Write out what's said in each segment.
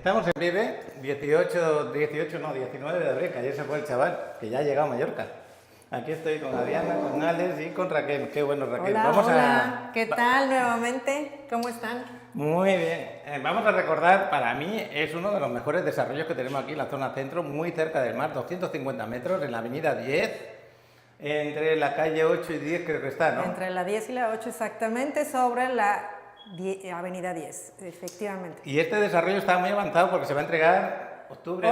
Estamos en Vive, 19 de abril, que ayer se fue el chaval, que ya ha llegado a Mallorca. Aquí estoy con Adriana, con Alex y con Raquel. Qué bueno, Raquel. Hola, hola. ¿Qué tal nuevamente? ¿Cómo están? Muy bien. Vamos a recordar, para mí es uno de los mejores desarrollos que tenemos aquí en la zona centro, muy cerca del mar, 250 metros, en la avenida 10, entre la calle 8 y 10 creo que está, ¿no? Entre la 10 y la 8 exactamente, sobre la avenida 10, efectivamente. Y este desarrollo está muy avanzado porque se va a entregar octubre,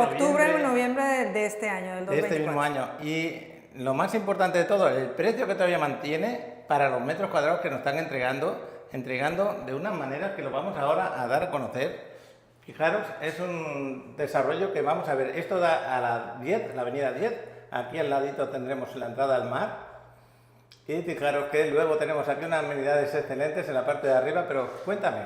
Noviembre de este año, del 2024. de este mismo año. Y lo más importante de todo, el precio que todavía mantiene para los metros cuadrados que nos están entregando de una manera que lo vamos ahora a dar a conocer. Fijaros, es un desarrollo que vamos a ver. Esto da a la 10, la avenida 10. Aquí al ladito tendremos la entrada al mar. Y fijaros que luego tenemos aquí unas amenidades excelentes en la parte de arriba, pero cuéntame.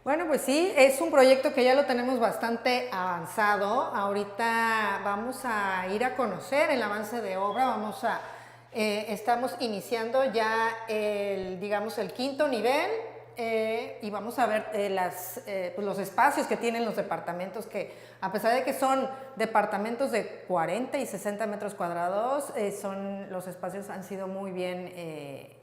Bueno, pues sí, es un proyecto que ya lo tenemos bastante avanzado. Ahorita vamos a ir a conocer el avance de obra, estamos iniciando ya digamos, el quinto nivel y vamos a ver pues los espacios que tienen los departamentos, que a pesar de que son departamentos de 40 y 60 metros cuadrados, los espacios han sido muy bien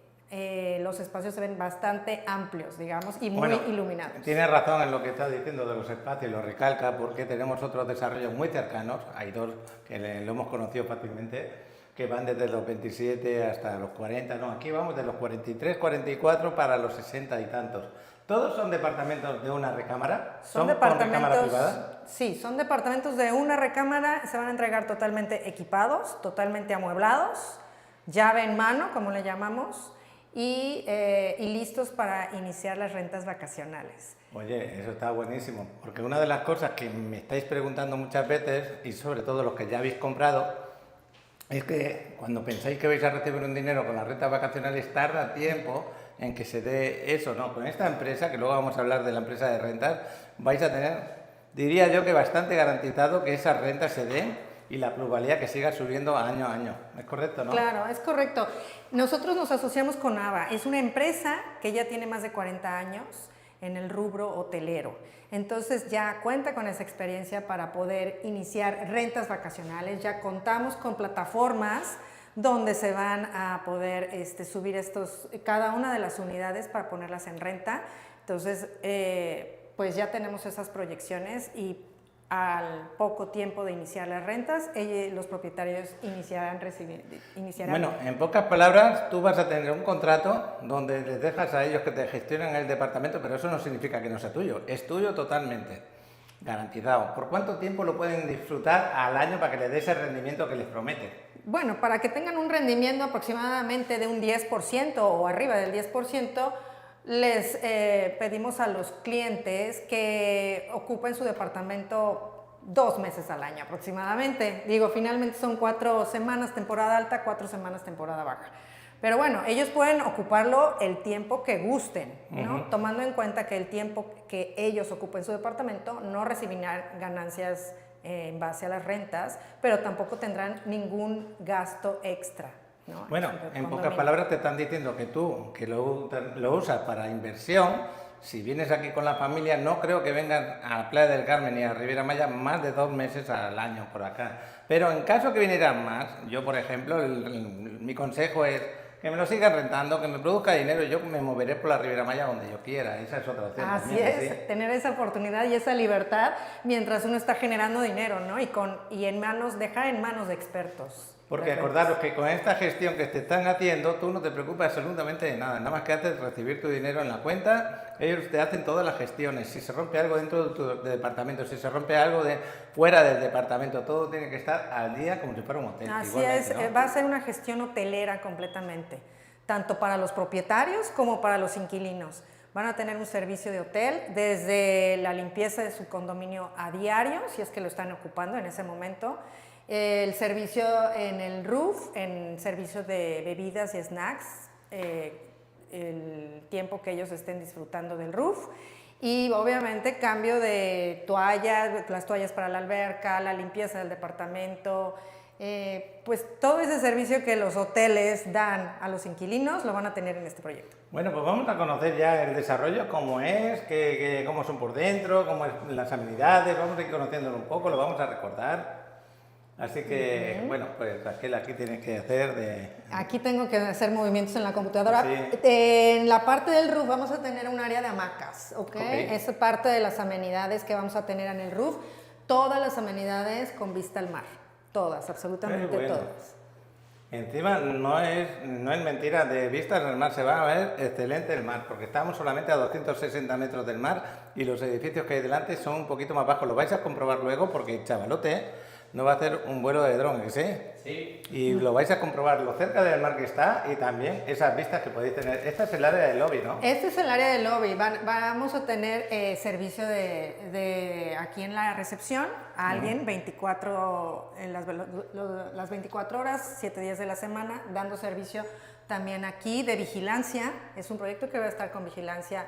los espacios se ven bastante amplios, digamos, y muy iluminados. Tienes razón en lo que estás diciendo de los espacios, lo recalca porque tenemos otros desarrollos muy cercanos, hay dos que lo hemos conocido fácilmente, que van desde los 27 hasta los 40, no, aquí vamos de los 43, 44 para los 60 y tantos. ¿Todos son departamentos de una recámara? ¿Son departamentos con recámara privada? Sí, son departamentos de una recámara, se van a entregar totalmente equipados, totalmente amueblados, llave en mano, como le llamamos, y listos para iniciar las rentas vacacionales. Oye, eso está buenísimo, porque una de las cosas que me estáis preguntando muchas veces, y sobre todo los que ya habéis comprado, es que cuando pensáis que vais a recibir un dinero con las rentas vacacionales, tarda tiempo en que se dé eso, ¿no? Con esta empresa, que luego vamos a hablar de la empresa de rentas, vais a tener, diría yo, que bastante garantizado que esas rentas se den y la plusvalía que siga subiendo año a año. ¿Es correcto, no? Claro, es correcto. Nosotros nos asociamos con AVA. Es una empresa que ya tiene más de 40 años en el rubro hotelero. Entonces ya cuenta con esa experiencia para poder iniciar rentas vacacionales. Ya contamos con plataformas donde se van a poder subir cada una de las unidades para ponerlas en renta. Entonces, pues ya tenemos esas proyecciones y al poco tiempo de iniciar las rentas, los propietarios iniciarán. Bueno, en pocas palabras, tú vas a tener un contrato donde les dejas a ellos que te gestionen el departamento, pero eso no significa que no sea tuyo, es tuyo totalmente, garantizado. ¿Por cuánto tiempo lo pueden disfrutar al año para que les dé ese rendimiento que les promete? Bueno, para que tengan un rendimiento aproximadamente de un 10% o arriba del 10%, les pedimos a los clientes que ocupen su departamento 2 meses al año aproximadamente. Digo, finalmente son 4 semanas temporada alta, 4 semanas temporada baja. Pero bueno, ellos pueden ocuparlo el tiempo que gusten, ¿no? Tomando en cuenta que el tiempo que ellos ocupen su departamento no recibirán ganancias en base a las rentas, pero tampoco tendrán ningún gasto extra, ¿no? Bueno, en pocas palabras te están diciendo que tú, que lo usas para inversión, si vienes aquí con la familia, no creo que vengan a la Playa del Carmen ni a Riviera Maya más de 2 meses al año por acá. Pero en caso que vinieran más, yo por ejemplo, mi consejo es que me lo sigan rentando, que me produzca dinero y yo me moveré por la Riviera Maya donde yo quiera. Esa es otra opción. Así es, ¿sí? Tener esa oportunidad y esa libertad mientras uno está generando dinero, ¿no? Dejar en manos de expertos. Porque acordaros que con esta gestión que te están haciendo, tú no te preocupas absolutamente de nada. Nada más que haces recibir tu dinero en la cuenta, ellos te hacen todas las gestiones. Si se rompe algo dentro de tu departamento, si se rompe algo fuera del departamento, todo tiene que estar al día como si fuera un hotel. Así es, ¿no? Va a ser una gestión hotelera completamente, tanto para los propietarios como para los inquilinos. Van a tener un servicio de hotel, desde la limpieza de su condominio a diario, si es que lo están ocupando en ese momento, el servicio en el roof, en servicio de bebidas y snacks, el tiempo que ellos estén disfrutando del roof. Y obviamente cambio de toallas, las toallas para la alberca, la limpieza del departamento, pues todo ese servicio que los hoteles dan a los inquilinos lo van a tener en este proyecto. Bueno, pues vamos a conocer ya el desarrollo, cómo es, cómo son por dentro, cómo es las amenidades, vamos a ir conociéndolo un poco, lo vamos a recordar. Así que, bueno, pues Raquel, aquí tienes que hacer de... Aquí tengo que hacer movimientos en la computadora. Sí. En la parte del roof vamos a tener un área de hamacas, ¿ok? Ok. Es parte de las amenidades que vamos a tener en el roof. Todas las amenidades con vista al mar. Todas, absolutamente Bueno. todas. Encima no es mentira, de vistas al mar se va a ver excelente el mar, porque estamos solamente a 260 metros del mar y los edificios que hay delante son un poquito más bajos. Lo vais a comprobar luego porque el chavalote no va a hacer un vuelo de dron, ¿sí? Sí. Y lo vais a comprobar lo cerca del mar que está y también esas vistas que podéis tener. Esta es el área del lobby, ¿no? Este es el área del lobby. Vamos a tener servicio de aquí en la recepción, a alguien 24 en las 24 horas, 7 días de la semana, dando servicio también aquí de vigilancia. Es un proyecto que va a estar con vigilancia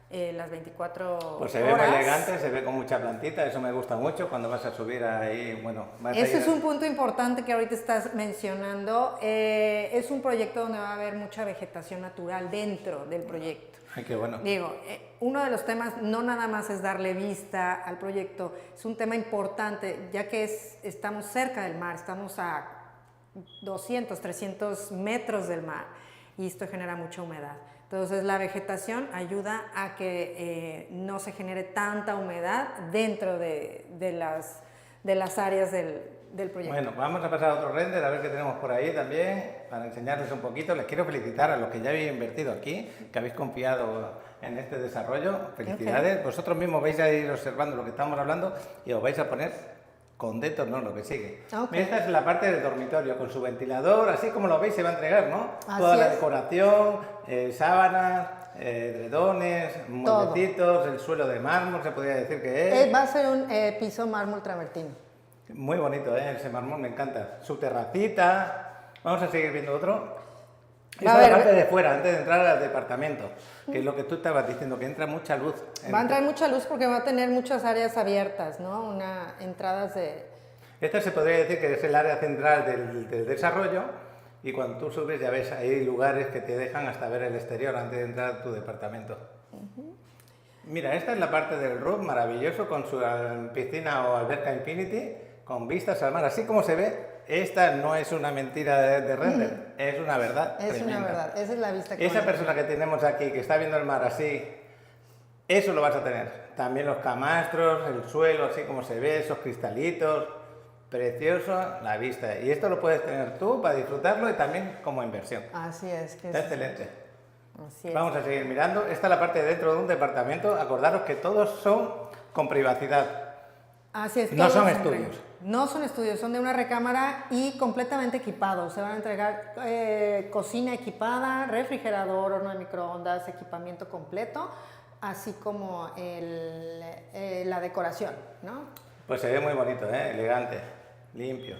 las 24 horas. Pues se ve muy elegante, se ve con mucha plantita, eso me gusta mucho cuando vas a subir ahí, bueno... Ese es un punto importante que ahorita estás mencionando. Es un proyecto donde va a haber mucha vegetación natural dentro del proyecto. Ay, qué bueno. Digo, uno de los temas no nada más es darle vista al proyecto, es un tema importante, ya que estamos cerca del mar, estamos a 200, 300 metros del mar y esto genera mucha humedad. Entonces la vegetación ayuda a que no se genere tanta humedad dentro de las áreas del proyecto. Bueno, vamos a pasar a otro render, a ver qué tenemos por ahí también, para enseñarles un poquito. Les quiero felicitar a los que ya habéis invertido aquí, que habéis confiado en este desarrollo. Felicidades. Okay. Vosotros mismos vais a ir observando lo que estamos hablando y os vais a poner contentos, ¿no? Lo que sigue. Okay. Esta es la parte del dormitorio, con su ventilador, así como lo veis se va a entregar, ¿no? Así Toda la es. Decoración, sábanas, edredones, moldecitos, el suelo de mármol, se podría decir que es. Va a ser un piso mármol travertino. Muy bonito, ese mármol, me encanta. Su terracita. Vamos a seguir viendo otro. Esta es la parte de fuera, antes de entrar al departamento, que es lo que tú estabas diciendo, que entra mucha luz. Va a entrar mucha luz porque va a tener muchas áreas abiertas, ¿no? Entradas de... Esta se podría decir que es el área central del desarrollo y cuando tú subes ya ves, hay lugares que te dejan hasta ver el exterior antes de entrar a tu departamento. Mira, esta es la parte del roof, maravilloso, con su piscina o alberca Infinity, con vistas al mar, así como se ve. Esta no es una mentira de render, es una verdad. Es tremenda. Una verdad, esa es la vista que esa persona que tenemos aquí, que está viendo el mar así, eso lo vas a tener. También los camastros, el suelo, así como se ve, esos cristalitos, precioso la vista. Y esto lo puedes tener tú para disfrutarlo y también como inversión. Así es. Está excelente. Así es. Vamos a seguir mirando. Esta es la parte de dentro de un departamento. Acordaros que todos son con privacidad. Así es. No son estudios. No son estudios, son de una recámara y completamente equipados. Se van a entregar cocina equipada, refrigerador, horno de microondas, equipamiento completo, así como la decoración, ¿no? Pues se ve muy bonito, elegante, limpio.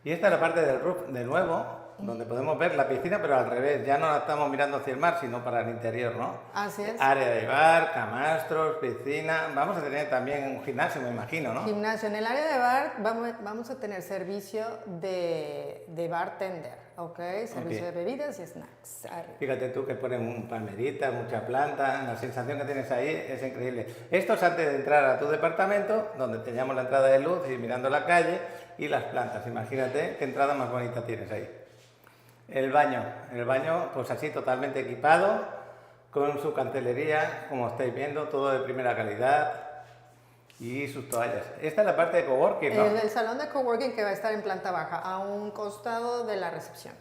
Y esta es la parte del roof de nuevo, donde podemos ver la piscina, pero al revés. Ya no la estamos mirando hacia el mar, sino para el interior, ¿no? Así es. Área de bar, camastros, piscina. Vamos a tener también un gimnasio, me imagino, ¿no? Gimnasio. En el área de bar vamos a tener servicio de bartender, ¿ok? Servicio de bebidas y snacks. Fíjate tú que ponen palmeritas, mucha planta. La sensación que tienes ahí es increíble. Esto es antes de entrar a tu departamento, donde teníamos la entrada de luz y mirando la calle y las plantas. Imagínate qué entrada más bonita tienes ahí. El baño pues así totalmente equipado, con su cantelería, como estáis viendo, todo de primera calidad y sus toallas. Esta es la parte de coworking, ¿no? El salón de coworking que va a estar en planta baja, a un costado de la recepción.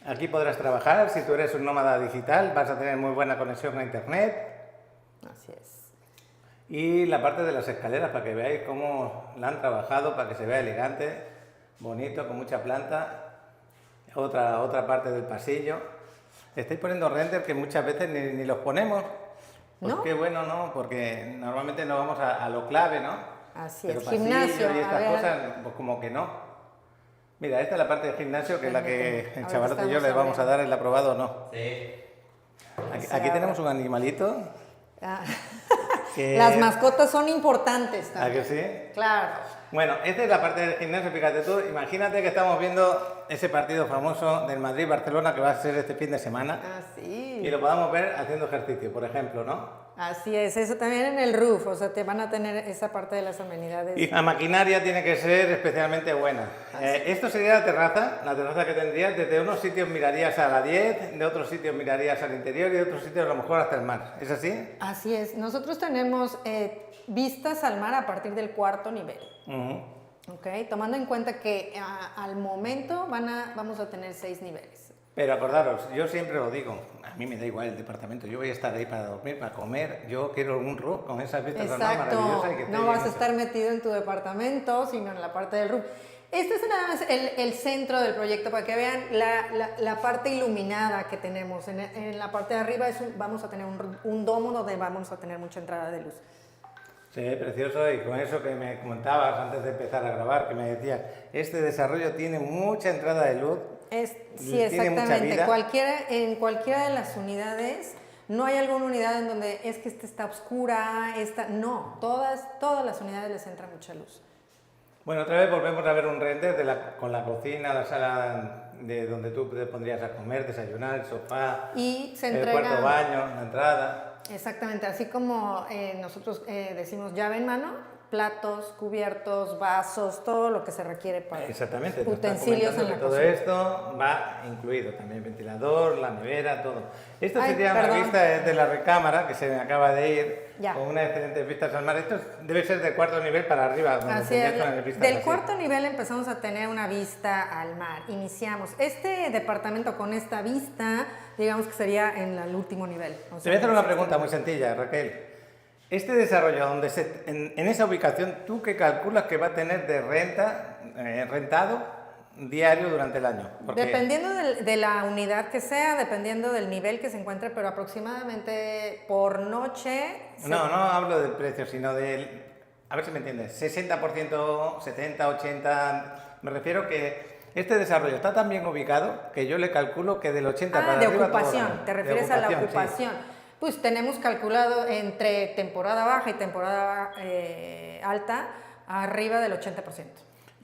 Aquí podrás trabajar, si tú eres un nómada digital, vas a tener muy buena conexión a internet. Así es. Y la parte de las escaleras, para que veáis cómo la han trabajado, para que se vea elegante, bonito, con mucha planta. Otra parte del pasillo. Estáis poniendo render que muchas veces ni los ponemos. Pues ¿no? Qué bueno, ¿no? Porque normalmente nos vamos a lo clave, ¿no? Así pero es, pasillo gimnasio. y estas cosas, pues como que no. Mira, esta es la parte del gimnasio, que es la que el chavalote y yo le vamos a dar el aprobado o no. Sí. Aquí tenemos un animalito. Ah. Que... Las mascotas son importantes ¿A también. que sí? Claro. Bueno, esta es la parte del gimnasio, fíjate tú, imagínate que estamos viendo ese partido famoso del Madrid-Barcelona que va a ser este fin de semana Así. y lo podamos ver haciendo ejercicio, por ejemplo, ¿no? Así es, eso también en el roof, o sea, te van a tener esa parte de las amenidades. Y la maquinaria tiene que ser especialmente buena. Esto sería la terraza que tendrías, desde unos sitios mirarías a la 10, de otros sitios mirarías al interior y de otros sitios a lo mejor hasta el mar, ¿es así? Así es, nosotros tenemos vistas al mar a partir del 4.º nivel. Okay, tomando en cuenta que al momento vamos a tener 6 niveles. Pero acordaros, yo siempre lo digo, a mí me da igual el departamento, yo voy a estar ahí para dormir, para comer, yo quiero un roof con esas vistas al mar maravillosas. Y que no vas a estar metido en tu departamento, sino en la parte del roof. Este es nada más el centro del proyecto, para que vean la parte iluminada que tenemos. En la parte de arriba vamos a tener un domo donde vamos a tener mucha entrada de luz. Sí, precioso, y con eso que me comentabas antes de empezar a grabar, que me decías, este desarrollo tiene mucha entrada de luz. Sí, exactamente. En cualquiera de las unidades, no hay alguna unidad en donde es que esta está oscura, no, todas las unidades les entra mucha luz. Bueno, otra vez volvemos a ver un render con la cocina, la sala de donde tú te pondrías a comer, desayunar, el sofá, y se el entrega, cuarto baño, la entrada. Exactamente, así como nosotros decimos llave en mano, platos, cubiertos, vasos, todo lo que se requiere para utensilios en la todo cocina. esto va incluido, también ventilador, la nevera, todo. Esto Ay, sería perdón. una vista desde la recámara, que se me acaba de ir, Ya. con unas excelentes vistas al mar. Esto debe ser del 4.º nivel para arriba. Donde Así es, tener vistas del así. 4.º nivel empezamos a tener una vista al mar. Iniciamos. Este departamento con esta vista, digamos que sería en el último nivel. O sea, Te voy a hacer una pregunta muy sencilla, Raquel. Este desarrollo, en esa ubicación, ¿tú qué calculas que va a tener de rentado diario durante el año? Porque... Dependiendo de la unidad que sea, dependiendo del nivel que se encuentre, pero aproximadamente por noche... No hablo del precio, sino del... A ver si me entiendes. 60%, 70, 80... Me refiero que este desarrollo está tan bien ubicado que yo le calculo que del 80 para de arriba... ocupación, ¿te refieres a la ocupación? Sí. Pues tenemos calculado entre temporada baja y temporada alta arriba del 80%.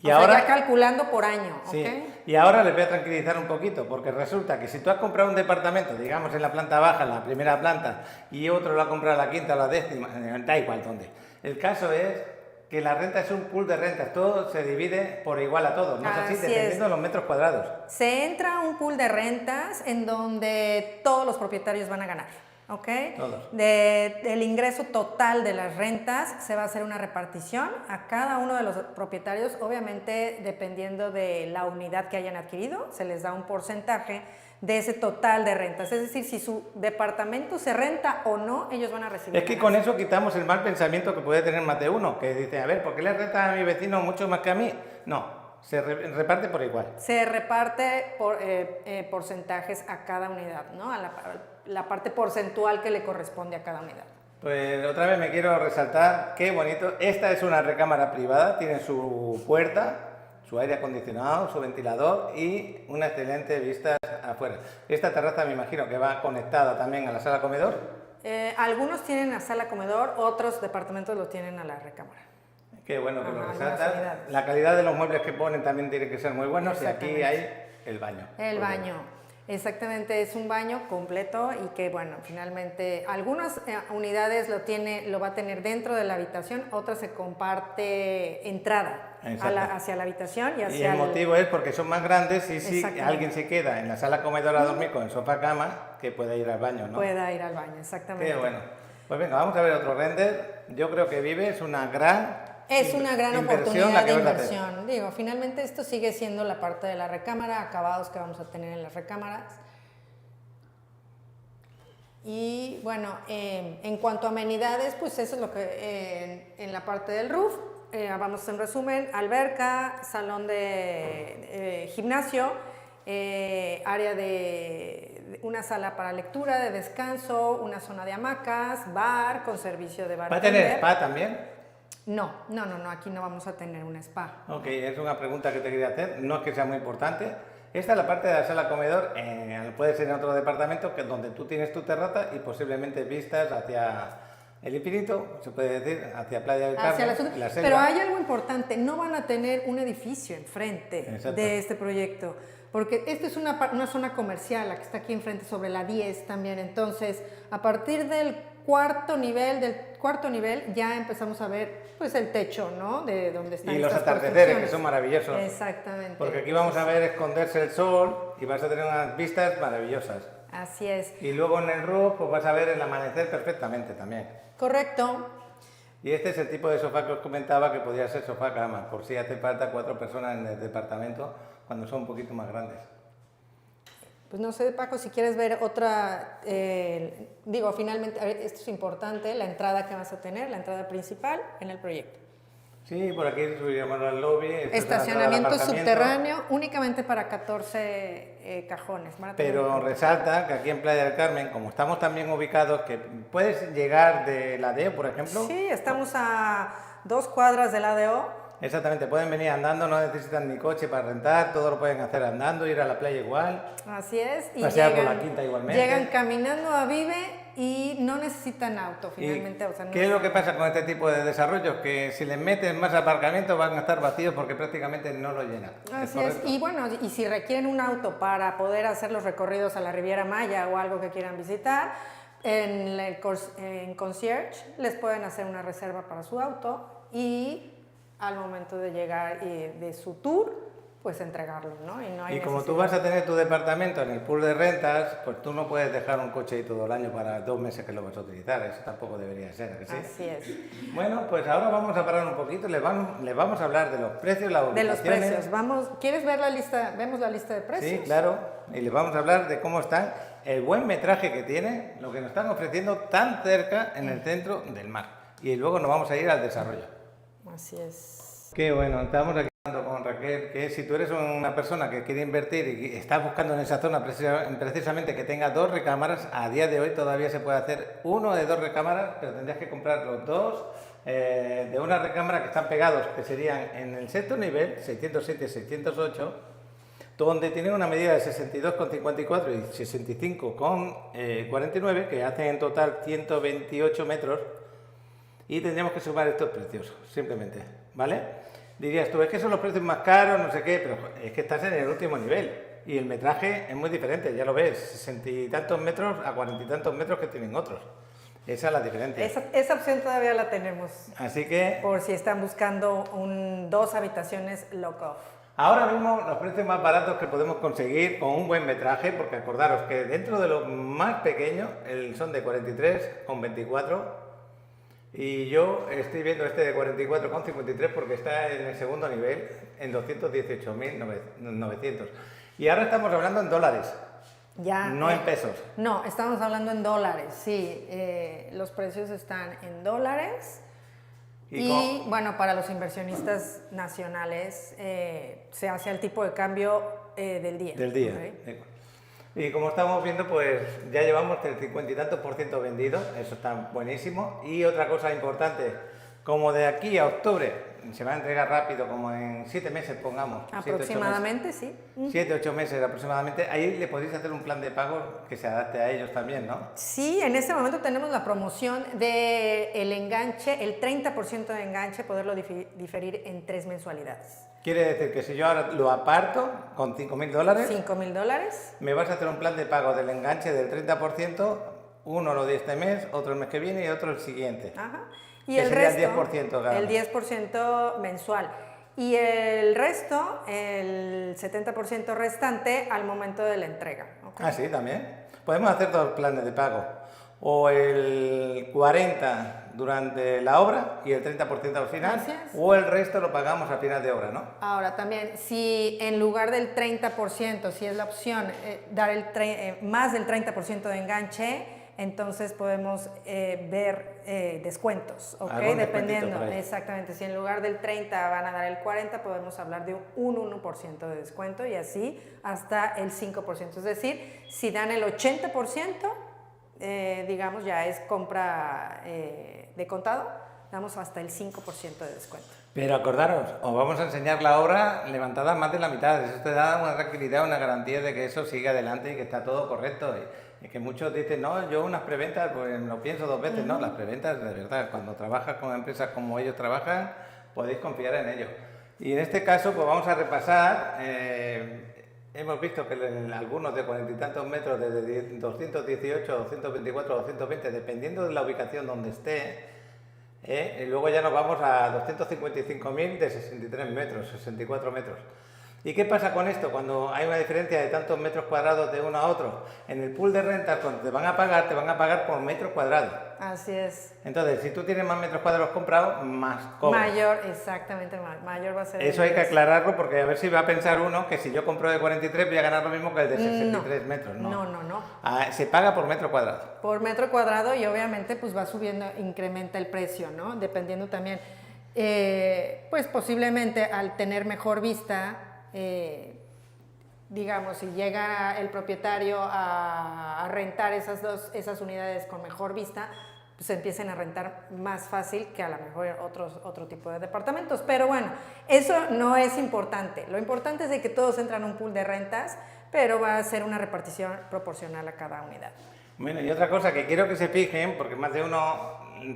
Y o ahora, sea, ya calculando por año, sí. ¿ok? Y ahora les voy a tranquilizar un poquito, porque resulta que si tú has comprado un departamento, digamos en la planta baja, en la primera planta, y otro lo ha comprado en la quinta o la décima, da igual dónde. El caso es que la renta es un pool de rentas, todo se divide por igual a todos, ¿no es así? Dependiendo de los metros cuadrados. Se entra a un pool de rentas en donde todos los propietarios van a ganar. ¿Ok? Todos. Del ingreso total de las rentas se va a hacer una repartición a cada uno de los propietarios, obviamente dependiendo de la unidad que hayan adquirido, se les da un porcentaje de ese total de rentas. Es decir, si su departamento se renta o no, ellos van a recibir. Es que con eso quitamos el mal pensamiento que puede tener más de uno, que dice, a ver, ¿por qué le renta a mi vecino mucho más que a mí? No, se reparte por igual. Se reparte por porcentajes a cada unidad, ¿no? A la parte porcentual que le corresponde a cada unidad. Pues otra vez me quiero resaltar, qué bonito. Esta es una recámara privada, tiene su puerta, su aire acondicionado, su ventilador y una excelente vista afuera. Esta terraza me imagino que va conectada también a la sala comedor. Algunos tienen la sala comedor, otros departamentos lo tienen a la recámara. Qué bueno que lo resaltan. La calidad de los muebles que ponen también tiene que ser muy buenos y aquí hay el baño. El baño. Exactamente, es un baño completo y que, bueno, finalmente algunas unidades lo va a tener dentro de la habitación, otras se comparte entrada hacia la habitación y hacia Y el motivo es porque son más grandes y si alguien se queda en la sala comedor a dormir con el sofá cama, que pueda ir al baño, ¿no? Pueda ir al baño, exactamente. Qué bueno. Pues venga, vamos a ver otro render. Yo creo que Vive es una gran oportunidad de inversión. Digo, finalmente esto sigue siendo la parte de la recámara, acabados que vamos a tener en las recámaras. Y bueno, en cuanto a amenidades, pues eso es lo que en la parte del roof, vamos a hacer un resumen: alberca, salón de gimnasio, área de una sala para lectura, de descanso, una zona de hamacas, bar con servicio de bar. ¿Va a tener spa también? No, aquí no vamos a tener un spa. Ok, es una pregunta que te quería hacer, no es que sea muy importante. Esta es la parte de la sala comedor, puede ser en otro departamento, que es donde tú tienes tu terraza y posiblemente vistas hacia el infinito, se puede decir, hacia Playa del Hacia Carmen, la selva. Pero hay algo importante, no van a tener un edificio enfrente Exacto. de este proyecto, porque esta es una zona comercial, la que está aquí enfrente sobre la 10 también. Entonces, a partir del cuarto nivel ya empezamos a ver pues el techo, ¿no? De donde están y los estas atardeceres, construcciones. que son maravillosos. Exactamente. Porque aquí vamos a ver esconderse el sol y vas a tener unas vistas maravillosas. Así es. Y luego en el roof pues vas a ver el amanecer perfectamente también. Correcto. Y este es el tipo de sofá que os comentaba, que podría ser sofá cama, por si hace falta 4 personas en el departamento cuando son un poquito más grandes. Pues no sé, Paco, si quieres ver otra, finalmente, esto es importante, la entrada que vas a tener, la entrada principal en el proyecto. Sí, por aquí subiríamos al lobby. Estacionamiento subterráneo únicamente para 14 cajones. Pero resalta que aquí en Playa del Carmen, como estamos también ubicados, que puedes llegar de la ADEO, por ejemplo. Sí, estamos a 2 cuadras del ADO. Exactamente, pueden venir andando, no necesitan ni coche para rentar, todo lo pueden hacer andando, ir a la playa igual. Así es. Y pasear por la quinta igualmente. Llegan caminando a Vive y no necesitan auto finalmente. ¿Qué es lo que pasa con este tipo de desarrollos? Que si les meten más aparcamientos van a estar vacíos porque prácticamente no lo llenan. Así es. Y bueno, y si requieren un auto para poder hacer los recorridos a la Riviera Maya o algo que quieran visitar, en Concierge les pueden hacer una reserva para su auto y al momento de llegar de su tour, pues entregarlo, ¿no? Y como tú vas a tener tu departamento en el pool de rentas, pues tú no puedes dejar un coche ahí todo el año para 2 meses que lo vas a utilizar, eso tampoco debería ser, ¿sí? Así es. Bueno, pues ahora vamos a parar un poquito, les vamos a hablar de los precios, las ubicaciones. De los precios, ¿quieres ver la lista? ¿Vemos la lista de precios? Sí, claro, y les vamos a hablar de cómo están, el buen metraje que tiene, lo que nos están ofreciendo tan cerca en el centro del mar. Y luego nos vamos a ir al desarrollo. Así es. Qué bueno, estamos aquí hablando con Raquel, que si tú eres una persona que quiere invertir y estás buscando en esa zona precisamente que tenga 2 recámaras, a día de hoy todavía se puede hacer uno de 2 recámaras, pero tendrías que comprar los 2 de una recámara que están pegados, que serían en el sexto nivel, 607 y 608, donde tienen una medida de 62,54 y 65,49, que hacen en total 128 metros. Y tendríamos que sumar estos precios, simplemente, ¿vale? Dirías tú, es que son los precios más caros, no sé qué, pero es que estás en el último nivel. Y el metraje es muy diferente, ya lo ves, 60 y tantos metros a 40 y tantos metros que tienen otros. Esa es la diferencia. Esa opción todavía la tenemos. Así que... por si están buscando 2 habitaciones lock-off. Ahora mismo los precios más baratos que podemos conseguir con un buen metraje, porque acordaros que dentro de los más pequeños son de 43,24. Y yo estoy viendo este de 44,53 porque está en el segundo nivel, en 218.900. Y ahora estamos hablando en dólares, ya, no en pesos. No, estamos hablando en dólares, sí. Los precios están en dólares. Y bueno, para los inversionistas nacionales se hace el tipo de cambio del día. Del día. ¿Okay? Y como estamos viendo, pues ya llevamos el 50 y tantos % vendido, eso está buenísimo. Y otra cosa importante, como de aquí a octubre se va a entregar rápido, como en 7 meses pongamos. Aproximadamente, 7, sí. 7, 8 meses aproximadamente, ahí le podéis hacer un plan de pago que se adapte a ellos también, ¿no? Sí, en este momento tenemos la promoción del enganche, el 30% de enganche, poderlo diferir en 3 mensualidades. Quiere decir que si yo ahora lo aparto con $5.000, $5.000, me vas a hacer un plan de pago del enganche del 30%, uno lo de este mes, otro el mes que viene y otro el siguiente. Ajá. Y el resto, el 10%, el 10% mensual. Y el resto, el 70% restante al momento de la entrega. ¿Okay? Ah, sí, también. Podemos hacer 2 planes de pago. O el 40% durante la obra y el 30% al final. O el resto lo pagamos al final de obra, ¿no? Ahora también, si en lugar del 30%, si es la opción dar más del 30% de enganche, entonces podemos ver descuentos, ¿ok? Dependiendo, exactamente, si en lugar del 30 van a dar el 40, podemos hablar de un 1% de descuento y así hasta el 5%. Es decir, si dan el 80%, digamos ya es compra de contado, damos hasta el 5% de descuento. Pero acordaros, os vamos a enseñar la obra levantada más de la mitad. Eso te da una tranquilidad, una garantía de que eso sigue adelante y que está todo correcto. Y que muchos dicen, no, yo unas preventas, pues lo pienso dos veces. No, las preventas, de verdad, cuando trabajas con empresas como ellos trabajan, podéis confiar en ellos. Y en este caso, pues vamos a repasar. Hemos visto que algunos de 40 y tantos metros, desde 218, 224, 220, dependiendo de la ubicación donde esté, y luego ya nos vamos a 255.000 de 63 metros, 64 metros. ¿Y qué pasa con esto cuando hay una diferencia de tantos metros cuadrados de uno a otro? En el pool de rentas, cuando te van a pagar por metro cuadrado. Así es. Entonces, si tú tienes más metros cuadrados comprados, más cobras. Mayor, exactamente, mayor va a ser. Eso hay que aclararlo porque a ver si va a pensar uno que si yo compro de 43 voy a ganar lo mismo que el de 63 metros. No. No. Se paga por metro cuadrado. Por metro cuadrado y obviamente pues va subiendo, incrementa el precio, ¿no? Dependiendo también, pues posiblemente al tener mejor vista, digamos, si llega el propietario a rentar esas unidades con mejor vista, pues se empiecen a rentar más fácil que a lo mejor otro tipo de departamentos. Pero bueno, eso no es importante. Lo importante es de que todos entran a un pool de rentas, pero va a ser una repartición proporcional a cada unidad. Bueno, y otra cosa que quiero que se fijen, porque más de uno,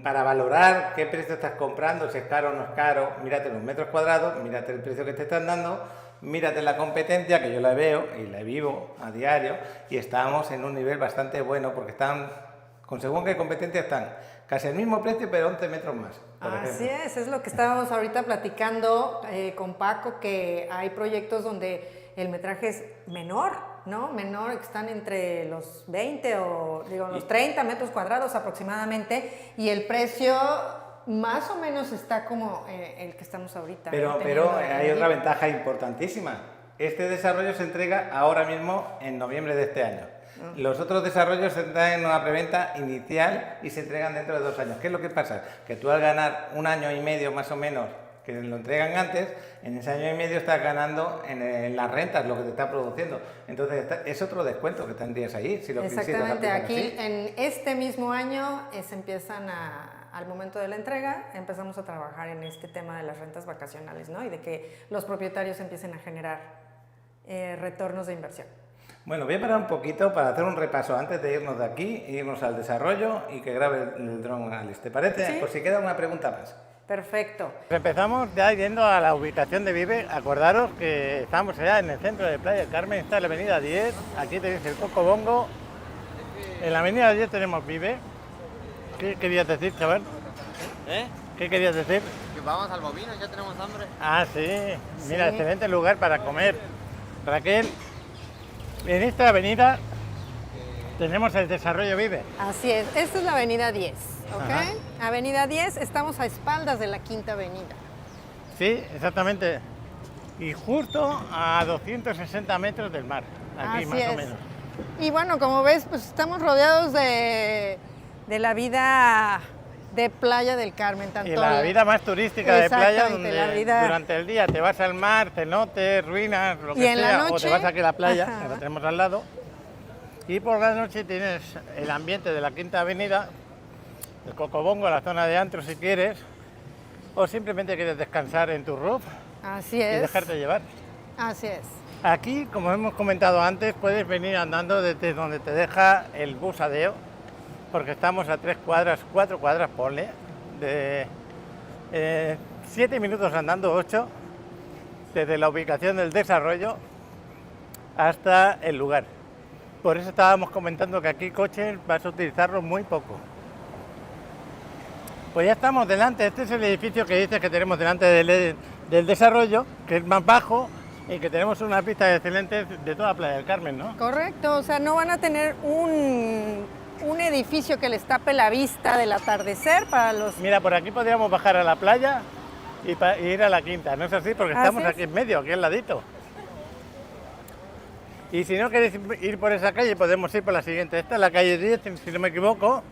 para valorar qué precio estás comprando, si es caro o no es caro, mírate los metros cuadrados, mírate el precio que te están dando, mírate la competencia, que yo la veo y la vivo a diario, y estamos en un nivel bastante bueno, porque están, con según qué competencia están, casi el mismo precio, pero 11 metros más. Así es lo que estábamos ahorita platicando con Paco, que hay proyectos donde el metraje es menor, ¿no? Menor, que están entre los 20 o digo, los 30 metros cuadrados aproximadamente, y el precio más o menos está como el que estamos ahorita. Pero hay otra ventaja importantísima. Este desarrollo se entrega ahora mismo en noviembre de este año. Los otros desarrollos se entran en una preventa inicial y se entregan dentro de 2 años. ¿Qué es lo que pasa? Que tú al ganar 1 año y medio más o menos, que lo entregan antes, en ese año y medio estás ganando en las rentas lo que te está produciendo. Entonces es otro descuento que tendrías ahí. Si lo exactamente, aquí así. En este mismo año se empiezan al momento de la entrega, empezamos a trabajar en este tema de las rentas vacacionales, ¿no? Y de que los propietarios empiecen a generar retornos de inversión. Bueno, voy a parar un poquito para hacer un repaso antes de irnos de aquí, irnos al desarrollo y que grabe el dron Alice. ¿Te parece? ¿Sí? Por si queda una pregunta más. Perfecto. Empezamos ya yendo a la ubicación de Vive. Acordaros que estamos allá en el centro de Playa del Carmen, está en la avenida 10, aquí tenéis el Coco Bongo. En la avenida 10 tenemos Vive. ¿Qué querías decir, chaval? ¿Qué querías decir? Que vamos al Bovino, ya tenemos hambre. Ah, sí. Mira, excelente lugar para comer. Raquel, en esta avenida tenemos el desarrollo Vive. Así es, esta es la avenida 10, ¿ok? Ajá. Avenida 10, estamos a espaldas de la Quinta Avenida. Sí, exactamente. Y justo a 260 metros del mar, aquí así más es. o menos. Y bueno, como ves, pues estamos rodeados de la vida de Playa del Carmen. Tanto Y la vida más turística de playa, donde vida... durante el día te vas al mar, cenotes, ruinas, lo que y en sea, la noche... o te vas aquí a la playa, ajá, que la tenemos al lado, y por la noche tienes el ambiente de la Quinta Avenida, el Cocobongo, la zona de antro si quieres, o simplemente quieres descansar en tu roof. Así es. Y dejarte llevar. Así es. Aquí, como hemos comentado antes, puedes venir andando desde donde te deja el busadeo, porque estamos a 3 cuadras, 4 cuadras, ponle, de 7 minutos andando, 8, desde la ubicación del desarrollo hasta el lugar. Por eso estábamos comentando que aquí coches vas a utilizarlos muy poco. Pues ya estamos delante, este es el edificio que dices que tenemos delante del desarrollo, que es más bajo y que tenemos unas vistas excelentes de toda Playa del Carmen, ¿no? Correcto, o sea, no van a tener un edificio que les tape la vista del atardecer para los... Mira, por aquí podríamos bajar a la playa y ir a la Quinta, ¿no es así? Porque estamos aquí en medio, aquí al ladito. Y si no queréis ir por esa calle, podemos ir por la siguiente. Esta es la calle 10, si no me equivoco.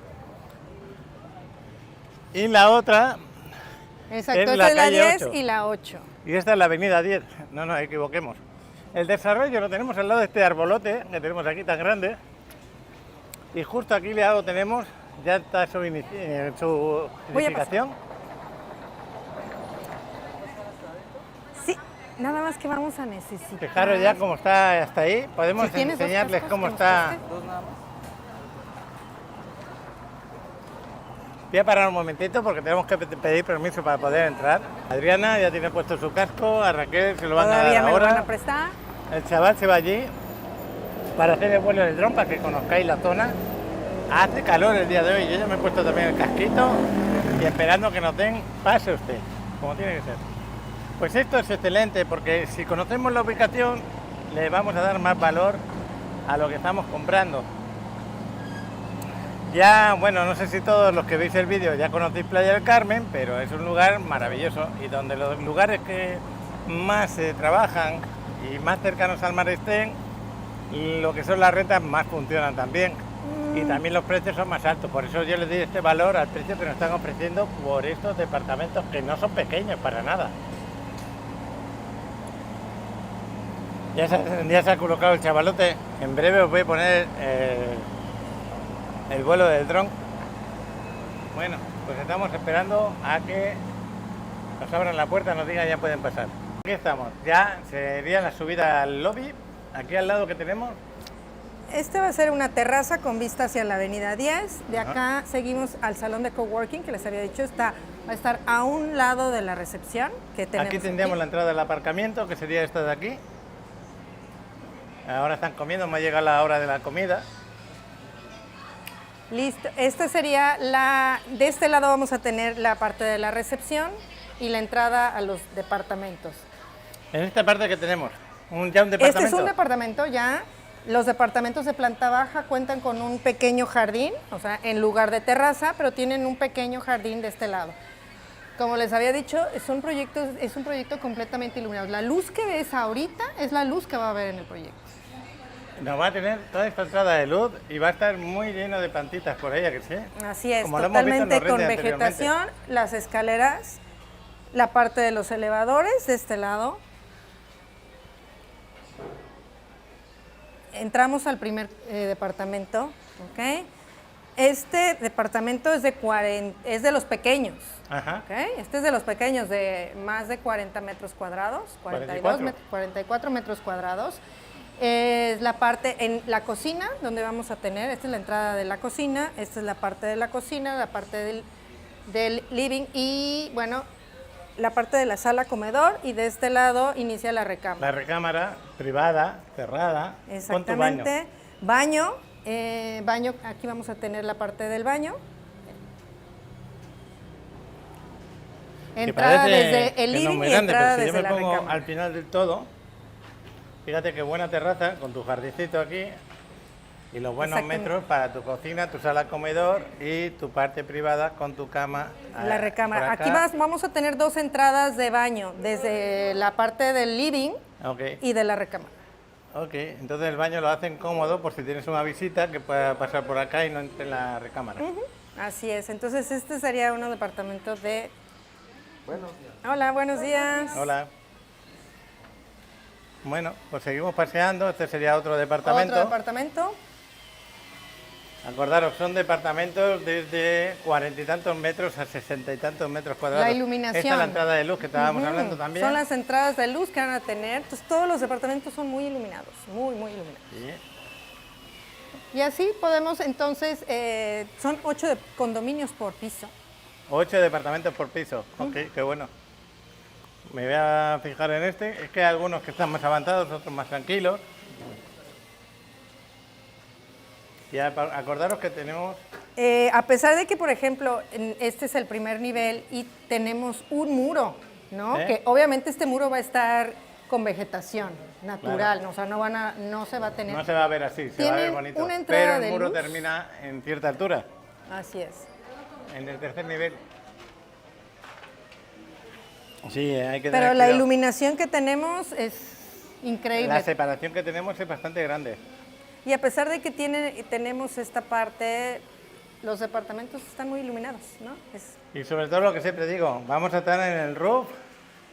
Y la otra exacto, es la esta calle es la 10 8. y la 8. Y esta es la avenida 10, no nos equivoquemos. El desarrollo lo tenemos al lado de este arbolote que tenemos aquí tan grande. Y justo aquí al lado tenemos, ya está su edificación. Nada más que vamos a necesitar. Fijaros ya cómo está hasta ahí. Podemos Si tienes dos enseñarles cascos, cómo que nos está. cueste. Dos nada más. Voy a parar un momentito porque tenemos que pedir permiso para poder entrar. Adriana ya tiene puesto su casco, a Raquel se lo van a Todavía dar me lo van a ahora. prestar. El chaval se va allí para hacer el vuelo del dron, para que conozcáis la zona. Hace calor el día de hoy, yo ya me he puesto también el casquito y esperando que nos den, pase usted, como tiene que ser. Pues esto es excelente porque si conocemos la ubicación le vamos a dar más valor a lo que estamos comprando. Ya, bueno, no sé si todos los que veis el vídeo ya conocéis Playa del Carmen, pero es un lugar maravilloso y donde los lugares que más se trabajan y más cercanos al mar estén, lo que son las rentas más funcionan también. Y también los precios son más altos, por eso yo les doy este valor al precio que nos están ofreciendo por estos departamentos que no son pequeños para nada. Ya se ha colocado el chavalote, en breve os voy a poner el vuelo del dron. Bueno, pues estamos esperando a que nos abran la puerta, nos digan ya pueden pasar. Aquí estamos, ya sería la subida al lobby, aquí al lado que tenemos. Este va a ser una terraza con vista hacia la avenida 10. De acá seguimos al salón de coworking que les había dicho. Va a estar a un lado de la recepción que tenemos. Aquí tendríamos la entrada del aparcamiento, que sería esta de aquí. Ahora están comiendo, me ha llegado la hora de la comida. Listo. Esta sería la... De este lado vamos a tener la parte de la recepción y la entrada a los departamentos. En esta parte que tenemos, ya un departamento. Este es un departamento ya. Los departamentos de planta baja cuentan con un pequeño jardín, o sea, en lugar de terraza, pero tienen un pequeño jardín de este lado. Como les había dicho, es un proyecto completamente iluminado. La luz que ves ahorita es la luz que va a haber en el proyecto. Nos va a tener toda esta entrada de luz y va a estar muy lleno de plantitas por ella, que sí. Así es, Como lo hemos visto en totalmente los con renders vegetación, las escaleras, la parte de los elevadores de este lado. Entramos al primer departamento, ¿ok? Este departamento es de los pequeños, Ajá. ¿ok? Este es de los pequeños, de más de 40 metros cuadrados, 44 metros cuadrados. Es la parte en la cocina, donde vamos a tener, esta es la entrada de la cocina, esta es la parte de la cocina, la parte del living y, bueno, la parte de la sala comedor, y de este lado inicia la recámara. La recámara privada, cerrada, con tu baño. Exactamente. Baño, aquí vamos a tener la parte del baño. Entrada parece desde el que no living muy y grande, entrada pero si desde yo la me pongo recámara. al final del todo, fíjate qué buena terraza con tu jardincito aquí y los buenos Exactamente. metros para tu cocina, tu sala comedor y tu parte privada con tu cama. La recámara. por acá. Aquí vamos a tener dos entradas de baño, desde la parte del living Ok, y de la recámara. ok, entonces el baño lo hacen cómodo por si tienes una visita que pueda pasar por acá y no entre en la recámara. Así es. Entonces este sería un departamento de... Buenos días. Hola, buenos días. Hola. Bueno, pues seguimos paseando, este sería otro departamento. Otro departamento. Acordaros, son departamentos desde 40 y tantos metros a 60 y tantos metros cuadrados. La iluminación. Esta es la entrada de luz que estábamos hablando también. Son las entradas de luz que van a tener. Entonces todos los departamentos son muy iluminados, muy iluminados. Sí. Y así podemos entonces, son 8 condominios por piso. 8 departamentos por piso. Ok, qué bueno. Me voy a fijar en este. Es que hay algunos que están más avanzados, otros más tranquilos. Y acordaros que tenemos... A pesar de que, por ejemplo, este es el primer nivel y tenemos un muro, ¿no? ¿Eh? Que obviamente este muro va a estar con vegetación natural, Claro. ¿no? O sea, no se va a tener... No se va a ver así, se va a ver Tienen bonito. una entrada Pero el de muro luz. termina en cierta altura, Así es. en el tercer nivel. Sí, hay que Pero tener la cuidado. iluminación que tenemos es increíble. La separación que tenemos es bastante grande. Y a pesar de que tenemos esta parte, los departamentos están muy iluminados, ¿no? Y sobre todo lo que siempre digo, vamos a estar en el roof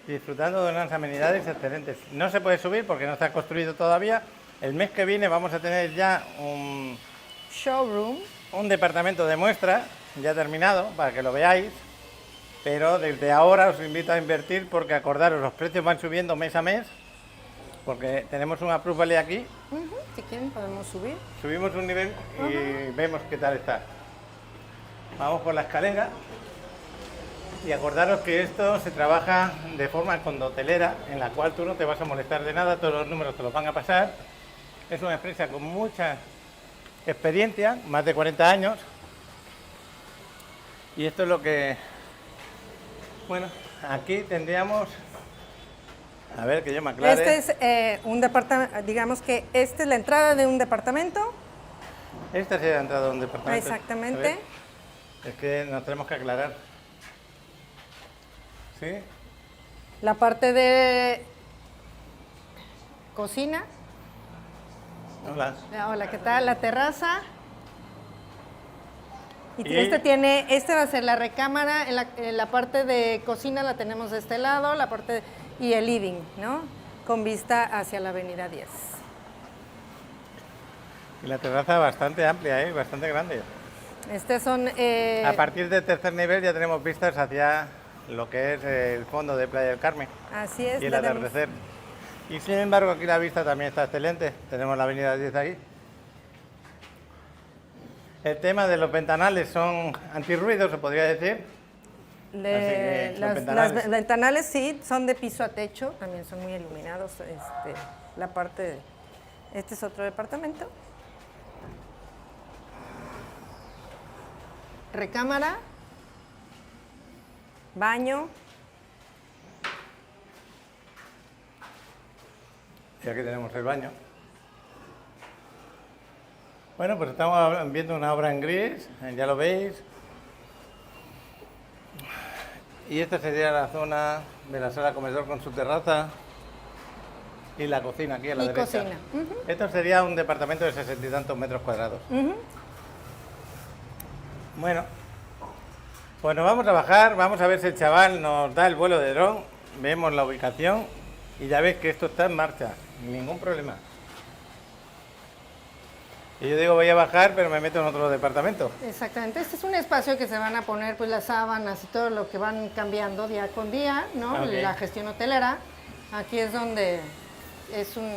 disfrutando de unas amenidades excelentes. No se puede subir porque no está construido todavía. El mes que viene vamos a tener ya Showroom. un departamento de muestra ya terminado para que lo veáis. pero desde ahora os invito a invertir porque acordaros, los precios van subiendo mes a mes, porque tenemos una plusvalía aquí, Si quieren podemos subir. subimos un nivel y vemos qué tal está. Vamos por la escalera y acordaros que esto se trabaja de forma condotelera, en la cual tú no te vas a molestar de nada, todos los números te los van a pasar. Es una empresa con mucha experiencia, más de 40 años, y esto es lo que... Bueno, aquí tendríamos... A ver, que yo me aclare. Este es un departamento, digamos que esta es la entrada de un departamento. Esta sería la entrada de un departamento. Exactamente. A ver, es que nos tenemos que aclarar. ¿Sí? La parte de cocina. Hola. Hola, ¿qué tal? La terraza. Y Y- este va a ser la recámara, en la parte de cocina la tenemos de este lado, y el living, ¿no? Con vista hacia la avenida 10. Y la terraza bastante amplia, ¿eh? Bastante grande. Estos son... A partir del tercer nivel ya tenemos vistas hacia lo que es el fondo de Playa del Carmen así es. y el tenemos- atardecer. Y sin embargo aquí la vista también está excelente. Tenemos la avenida 10 ahí. El tema de los ventanales son antirruido, se podría decir. Así que son ventanales. Las ventanales sí, son de piso a techo, también son muy iluminados. La parte este es otro departamento. Recámara, baño, Y aquí tenemos el baño. Bueno, pues estamos viendo una obra en gris, ya lo veis. Y esta sería la zona de la sala comedor con su terraza y la cocina aquí a la Y derecha. cocina. Ujú. Esto sería un departamento de 60 y tantos metros cuadrados. Bueno, pues nos vamos a bajar, vamos a ver si el chaval nos da el vuelo de dron, vemos la ubicación y ya veis que esto está en marcha, ningún problema. Y yo digo voy a bajar, pero me meto en otro departamento. Exactamente, este es un espacio que se van a poner pues las sábanas y todo lo que van cambiando día con día, ¿no? Ok. La gestión hotelera. Aquí es donde es un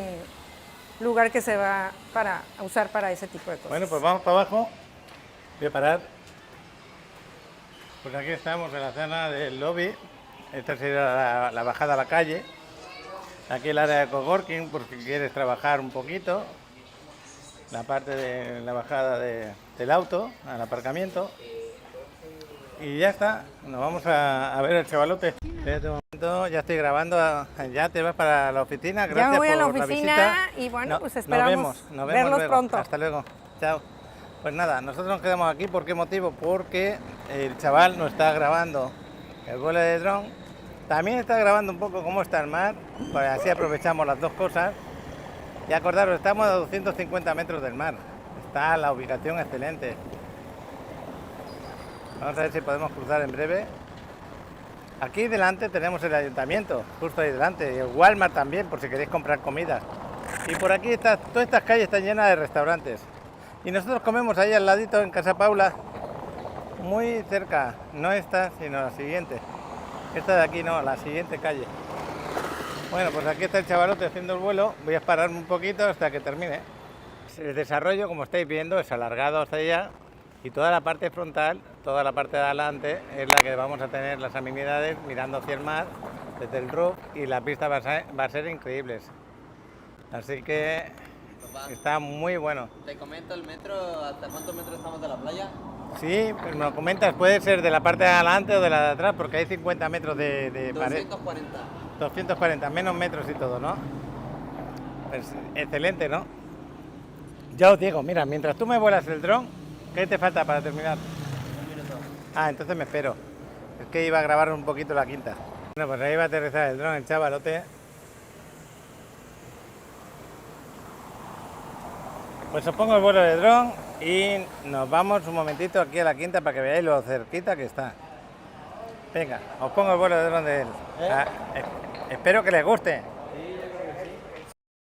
lugar que se va para usar para ese tipo de cosas. Bueno, pues vamos para abajo, voy a parar. Pues aquí estamos en la zona del lobby, esta sería la bajada a la calle. Aquí el área de coworking, por si quieres trabajar un poquito. La parte de la bajada del auto, al aparcamiento. Y ya está, nos vamos a ver el chavalote. En este momento ya estoy grabando, ya te vas para la oficina. Gracias ya voy a la por oficina visita. y bueno, pues Nos esperamos vemos verlos luego. pronto. Hasta luego, chao. Pues nada, nosotros nos quedamos aquí, ¿por qué motivo? Porque el chaval nos está grabando el vuelo de dron. También está grabando un poco cómo está el mar, pues así aprovechamos las dos cosas. Y acordaros, estamos a 250 metros del mar. Está la ubicación excelente. Vamos a ver si podemos cruzar en breve. Aquí delante tenemos el ayuntamiento, justo ahí delante. Y el Walmart también, por si queréis comprar comida. Y por aquí todas estas calles están llenas de restaurantes. Y nosotros comemos ahí al ladito en Casa Paula, muy cerca. No esta, sino la siguiente. Esta de aquí no, la siguiente calle. Bueno, pues aquí está el chavalote haciendo el vuelo. Voy a parar un poquito hasta que termine. El desarrollo, como estáis viendo, es alargado hasta allá. Y toda la parte frontal, toda la parte de adelante, es la que vamos a tener las amenidades mirando hacia el mar, desde el roof, y la pista va a ser increíbles. Así que está muy bueno. Te comento el metro, ¿hasta cuántos metros estamos de la playa? Sí, pero me lo comentas, puede ser de la parte de adelante o de la de atrás, porque hay 50 metros de pared. 240. 240, menos metros y todo, ¿no? Pues excelente, ¿no? Ya os digo, mira, mientras tú me vuelas el dron, ¿qué te falta para terminar? Un minuto. Ah, entonces me espero. Es que iba a grabar un poquito la quinta. Bueno, pues ahí va a aterrizar el dron, el chavalote. Pues os pongo el vuelo de dron y nos vamos un momentito aquí a la quinta para que veáis lo cerquita que está. Venga, os pongo el vuelo de dron de él. Espero que les guste.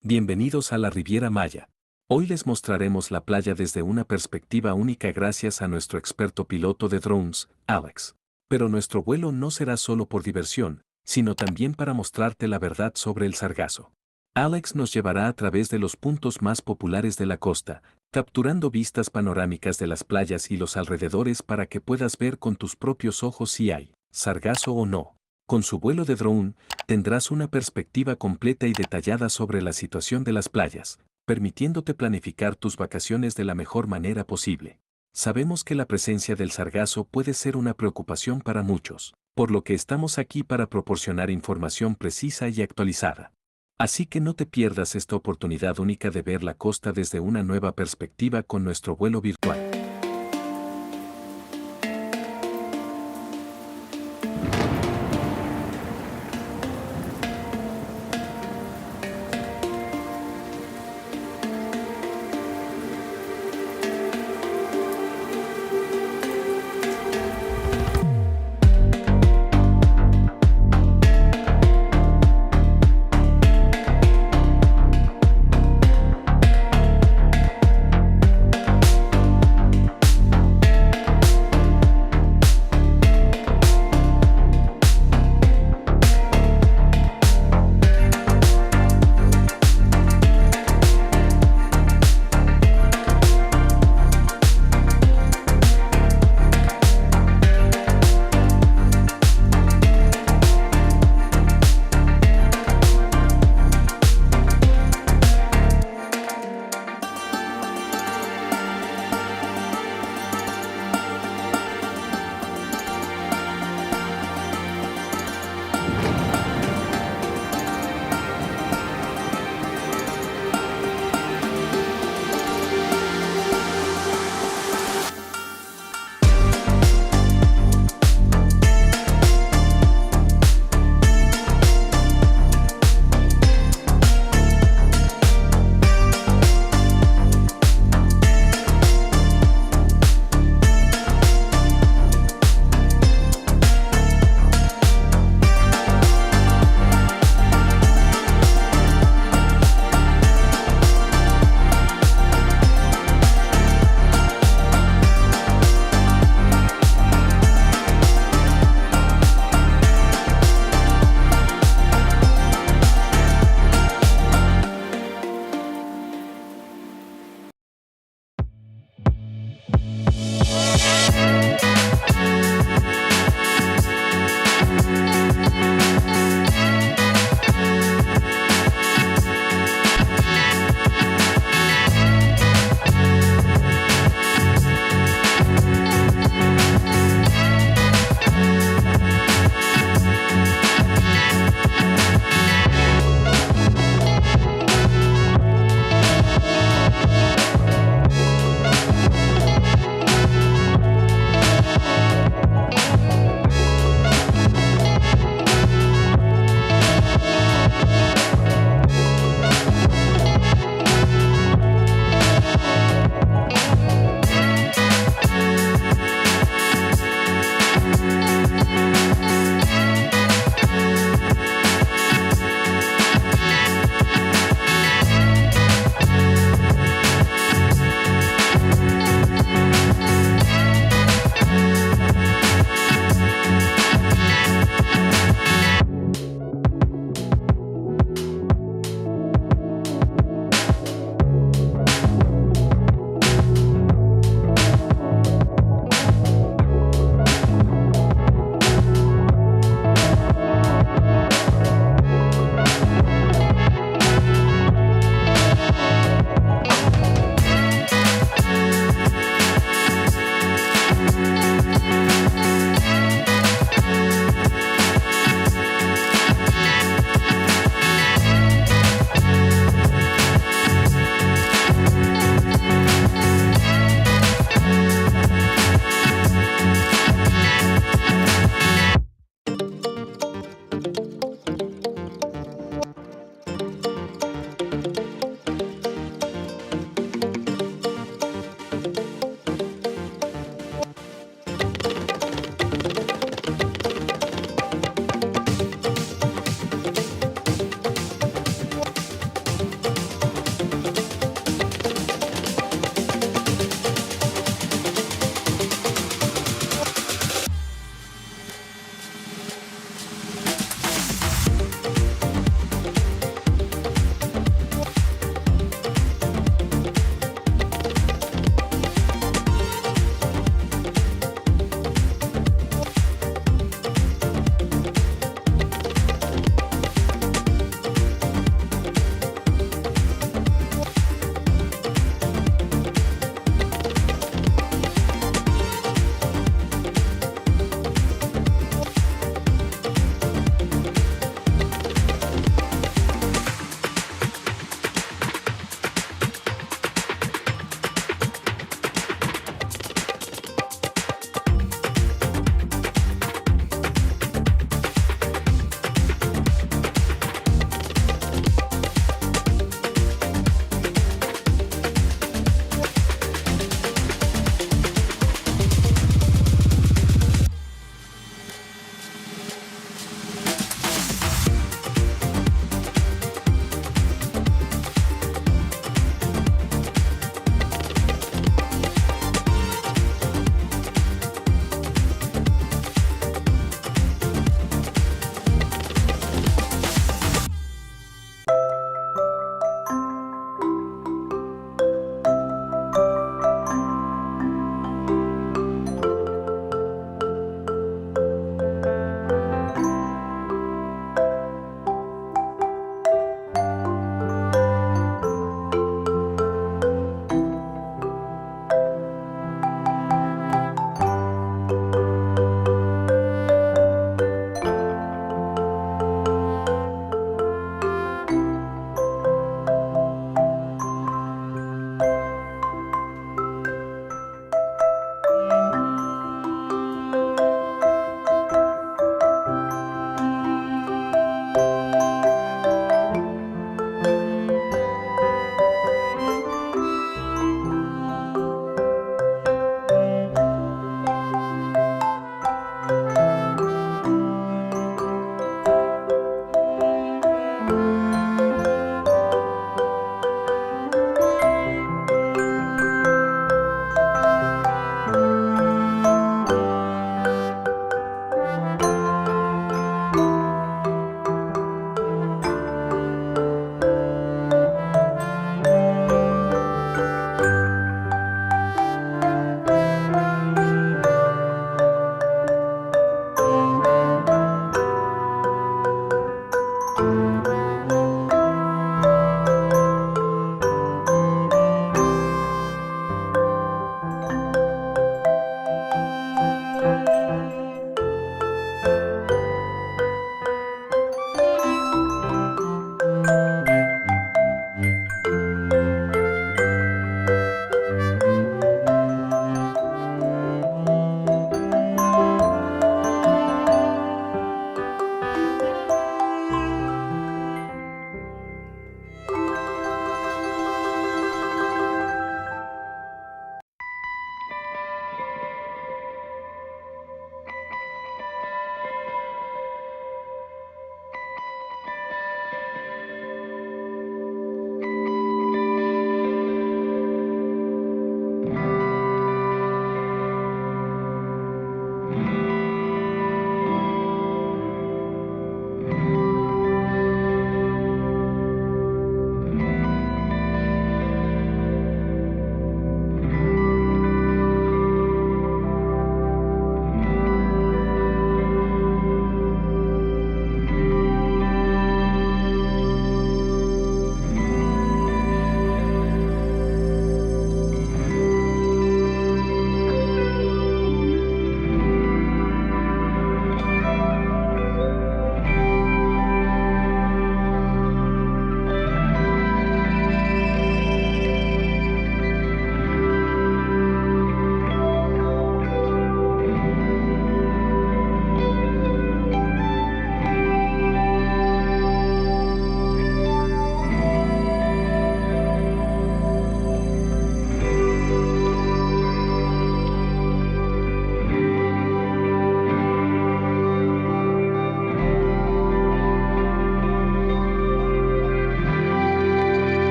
Bienvenidos a la Riviera Maya. Hoy les mostraremos la playa desde una perspectiva única gracias a nuestro experto piloto de drones, Alex. Pero nuestro vuelo no será solo por diversión, sino también para mostrarte la verdad sobre el sargazo. Alex nos llevará a través de los puntos más populares de la costa, capturando vistas panorámicas de las playas y los alrededores para que puedas ver con tus propios ojos si hay sargazo o no. Con su vuelo de drone, tendrás una perspectiva completa y detallada sobre la situación de las playas, permitiéndote planificar tus vacaciones de la mejor manera posible. Sabemos que la presencia del sargazo puede ser una preocupación para muchos, por lo que estamos aquí para proporcionar información precisa y actualizada. Así que no te pierdas esta oportunidad única de ver la costa desde una nueva perspectiva con nuestro vuelo virtual.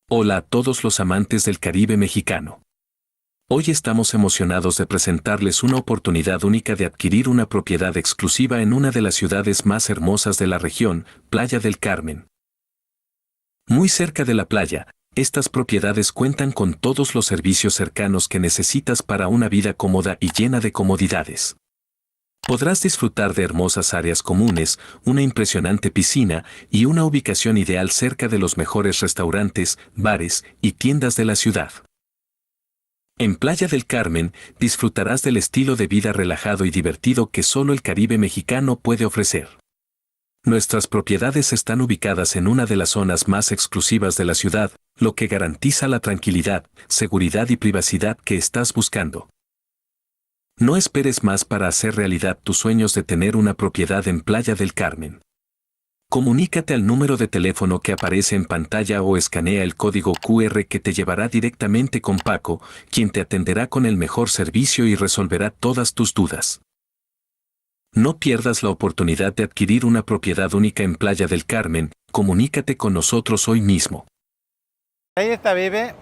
Hola a todos los amantes del Caribe mexicano. Hoy estamos emocionados de presentarles una oportunidad única de adquirir una propiedad exclusiva en una de las ciudades más hermosas de la región, Playa del Carmen. Muy cerca de la playa, estas propiedades cuentan con todos los servicios cercanos que necesitas para una vida cómoda y llena de comodidades. Podrás disfrutar de hermosas áreas comunes, una impresionante piscina y una ubicación ideal cerca de los mejores restaurantes, bares y tiendas de la ciudad. En Playa del Carmen, disfrutarás del estilo de vida relajado y divertido que solo el Caribe mexicano puede ofrecer. Nuestras propiedades están ubicadas en una de las zonas más exclusivas de la ciudad, lo que garantiza la tranquilidad, seguridad y privacidad que estás buscando. No esperes más para hacer realidad tus sueños de tener una propiedad en Playa del Carmen. Comunícate al número de teléfono que aparece en pantalla o escanea el código QR que te llevará directamente con Paco, quien te atenderá con el mejor servicio y resolverá todas tus dudas. No pierdas la oportunidad de adquirir una propiedad única en Playa del Carmen. Comunícate con nosotros hoy mismo. Ahí está Vive.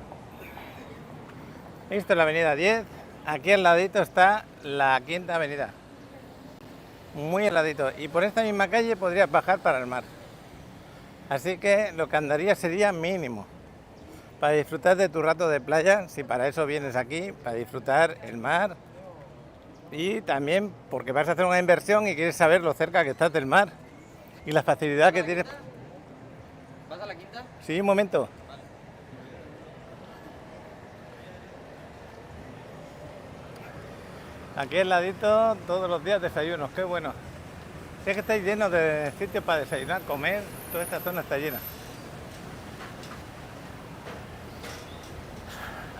Esto es la avenida 10. Aquí al ladito está la Quinta Avenida. Muy al ladito. Y por esta misma calle podrías bajar para el mar. Así que lo que andaría sería mínimo. Para disfrutar de tu rato de playa, si para eso vienes aquí, para disfrutar el mar. Y también porque vas a hacer una inversión y quieres saber lo cerca que estás del mar. Y la facilidad que tienes. ¿Vas a la quinta? Sí, un momento. Aquí al ladito todos los días desayunos, qué bueno. Si es que estáis llenos de sitios para desayunar, comer, toda esta zona está llena.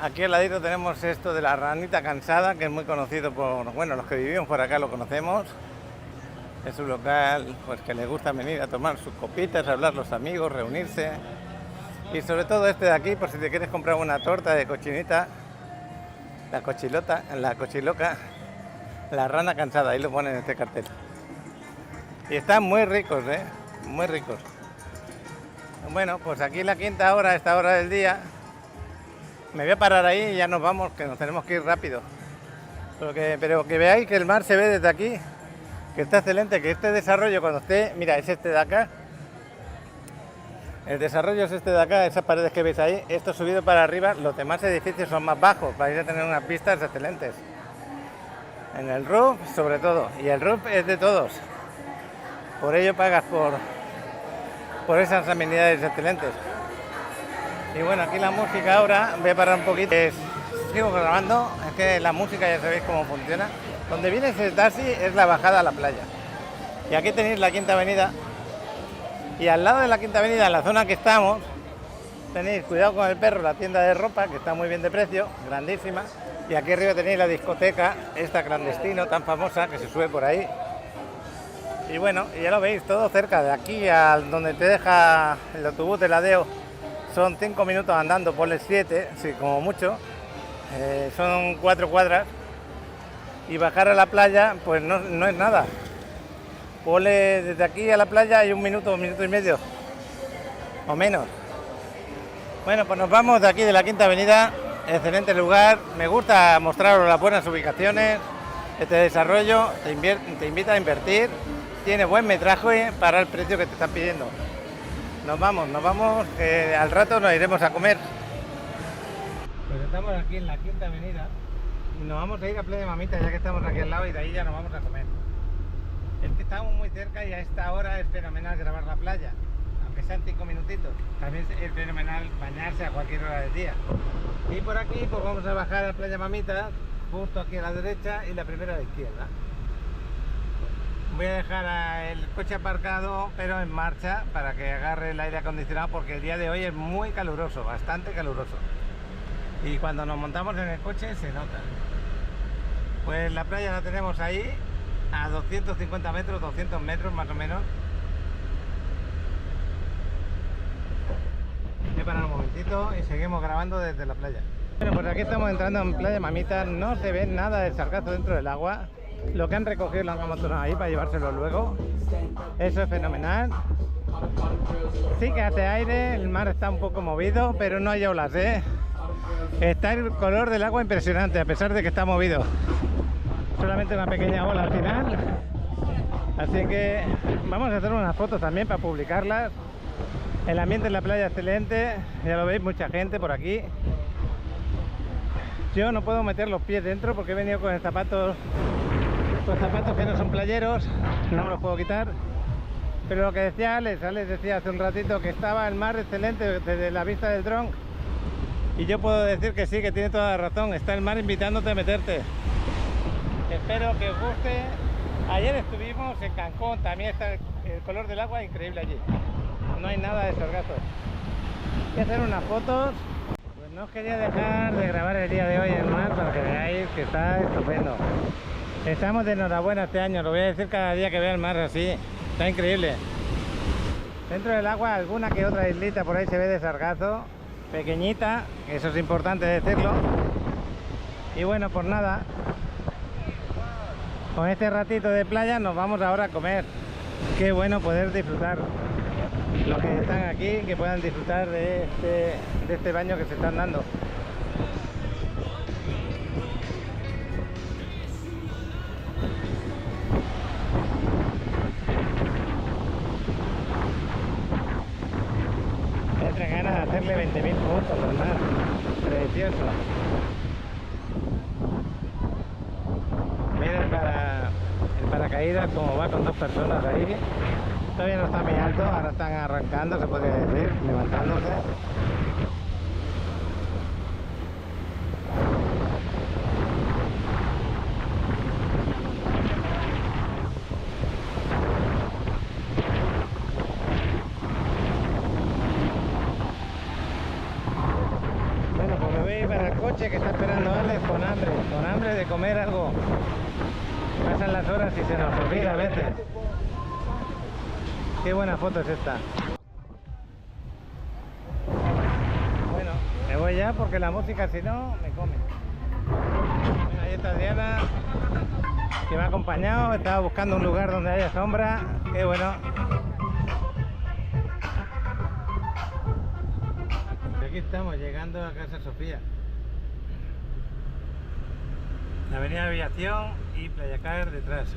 Aquí al ladito tenemos esto de la Ranita Cansada, que es muy conocido por, bueno, los que vivimos por acá lo conocemos. Es un local pues que les gusta venir a tomar sus copitas, hablar los amigos, reunirse. Y sobre todo este de aquí, por si te quieres comprar una torta de cochinita, la cochiloca. La Rana Cansada, ahí lo ponen en este cartel. Y están muy ricos, muy ricos. Bueno, pues aquí en la quinta hora, a esta hora del día, me voy a parar ahí y ya nos vamos, que nos tenemos que ir rápido. Pero que veáis que el mar se ve desde aquí, que está excelente, que este desarrollo cuando esté, mira, es este de acá. El desarrollo es este de acá, esas paredes que veis ahí, esto subido para arriba, los demás edificios son más bajos, para ir a tener unas vistas excelentes. En el roof, sobre todo, y el roof es de todos. Por ello pagas por esas amenidades excelentes. Y bueno, aquí la música ahora, voy a parar un poquito. Sigo grabando, es que la música ya sabéis cómo funciona. Donde viene ese taxi es la bajada a la playa. Y aquí tenéis la Quinta Avenida. Y al lado de la Quinta Avenida, en la zona que estamos, tenéis, cuidado con el perro, la tienda de ropa, que está muy bien de precio, grandísima. Y aquí arriba tenéis la discoteca, esta clandestino tan famosa que se sube por ahí. Y bueno, ya lo veis, todo cerca, de aquí a donde te deja el autobús de Ladeo. Son 5 minutos andando, ponle 7, sí, como mucho. Son 4 cuadras. Y bajar a la playa, pues no es nada. Ponle desde aquí a la playa hay 1 minuto, 1 minuto y medio. O menos. Bueno, pues nos vamos de aquí de la Quinta Avenida. Excelente lugar, me gusta mostraros las buenas ubicaciones. Este desarrollo te invita a invertir, tiene buen metraje para el precio que te están pidiendo. Nos vamos, al rato nos iremos a comer. Pues estamos aquí en la Quinta Avenida y nos vamos a ir a Playa Mamita, ya que estamos aquí al lado, y de ahí ya nos vamos a comer. Es que estamos muy cerca y a esta hora es fenomenal grabar la playa. Que sean 5 minutitos, también es fenomenal bañarse a cualquier hora del día. Y por aquí pues vamos a bajar a Playa Mamita, justo aquí a la derecha y la primera a la izquierda. Voy a dejar el coche aparcado pero en marcha para que agarre el aire acondicionado, porque el día de hoy es muy caluroso, bastante caluroso. Y cuando nos montamos en el coche se nota. Pues la playa la tenemos ahí a 250 metros, 200 metros más o menos. Voy a parar un momentito y seguimos grabando desde la playa. Bueno, pues aquí estamos entrando en Playa Mamita, no se ve nada del sargazo dentro del agua. Lo que han recogido lo han amontonado ahí para llevárselo luego. Eso es fenomenal. Sí que hace aire, el mar está un poco movido, pero no hay olas, ¿eh? Está el color del agua impresionante, a pesar de que está movido. Solamente una pequeña ola al final. Así que vamos a hacer unas fotos también para publicarlas. El ambiente en la playa excelente, ya lo veis, mucha gente por aquí. Yo no puedo meter los pies dentro porque he venido con zapatos que no son playeros, no me los puedo quitar. Pero lo que decía Alex decía hace un ratito que estaba el mar excelente desde la vista del dron. Y yo puedo decir que sí, que tiene toda la razón, está el mar invitándote a meterte. Espero que os guste. Ayer estuvimos en Cancún, también está el color del agua increíble allí. No hay nada de sargazo. Voy a hacer unas fotos. Pues no os quería dejar de grabar el día de hoy en el mar para que veáis que está estupendo. Estamos de enhorabuena este año, lo voy a decir cada día que vea el mar así. Está increíble. Dentro del agua alguna que otra islita por ahí se ve de sargazo. Pequeñita, eso es importante decirlo. Y bueno, pues nada. Con este ratito de playa nos vamos ahora a comer. Qué bueno poder disfrutar. Los que están aquí, que puedan disfrutar de este baño que se están dando. Me entra ganas de hacerle 20.000 fotos al mar. Precioso. Mira el paracaídas como va con dos personas ahí. Todavía no está muy alto, ahora están arrancando, se podría decir, levantándose. Bueno, pues me voy a ir para el coche que está esperando Alex con hambre de comer algo. Pasan las horas y se nos olvida a veces. Qué buena foto es esta. Bueno, me voy ya porque la música si no me come. Bueno, ahí está Diana, que me ha acompañado. Estaba buscando un lugar donde haya sombra. Qué bueno. Aquí estamos llegando a Casa Sofía. Avenida Aviación y Playa Car detrás.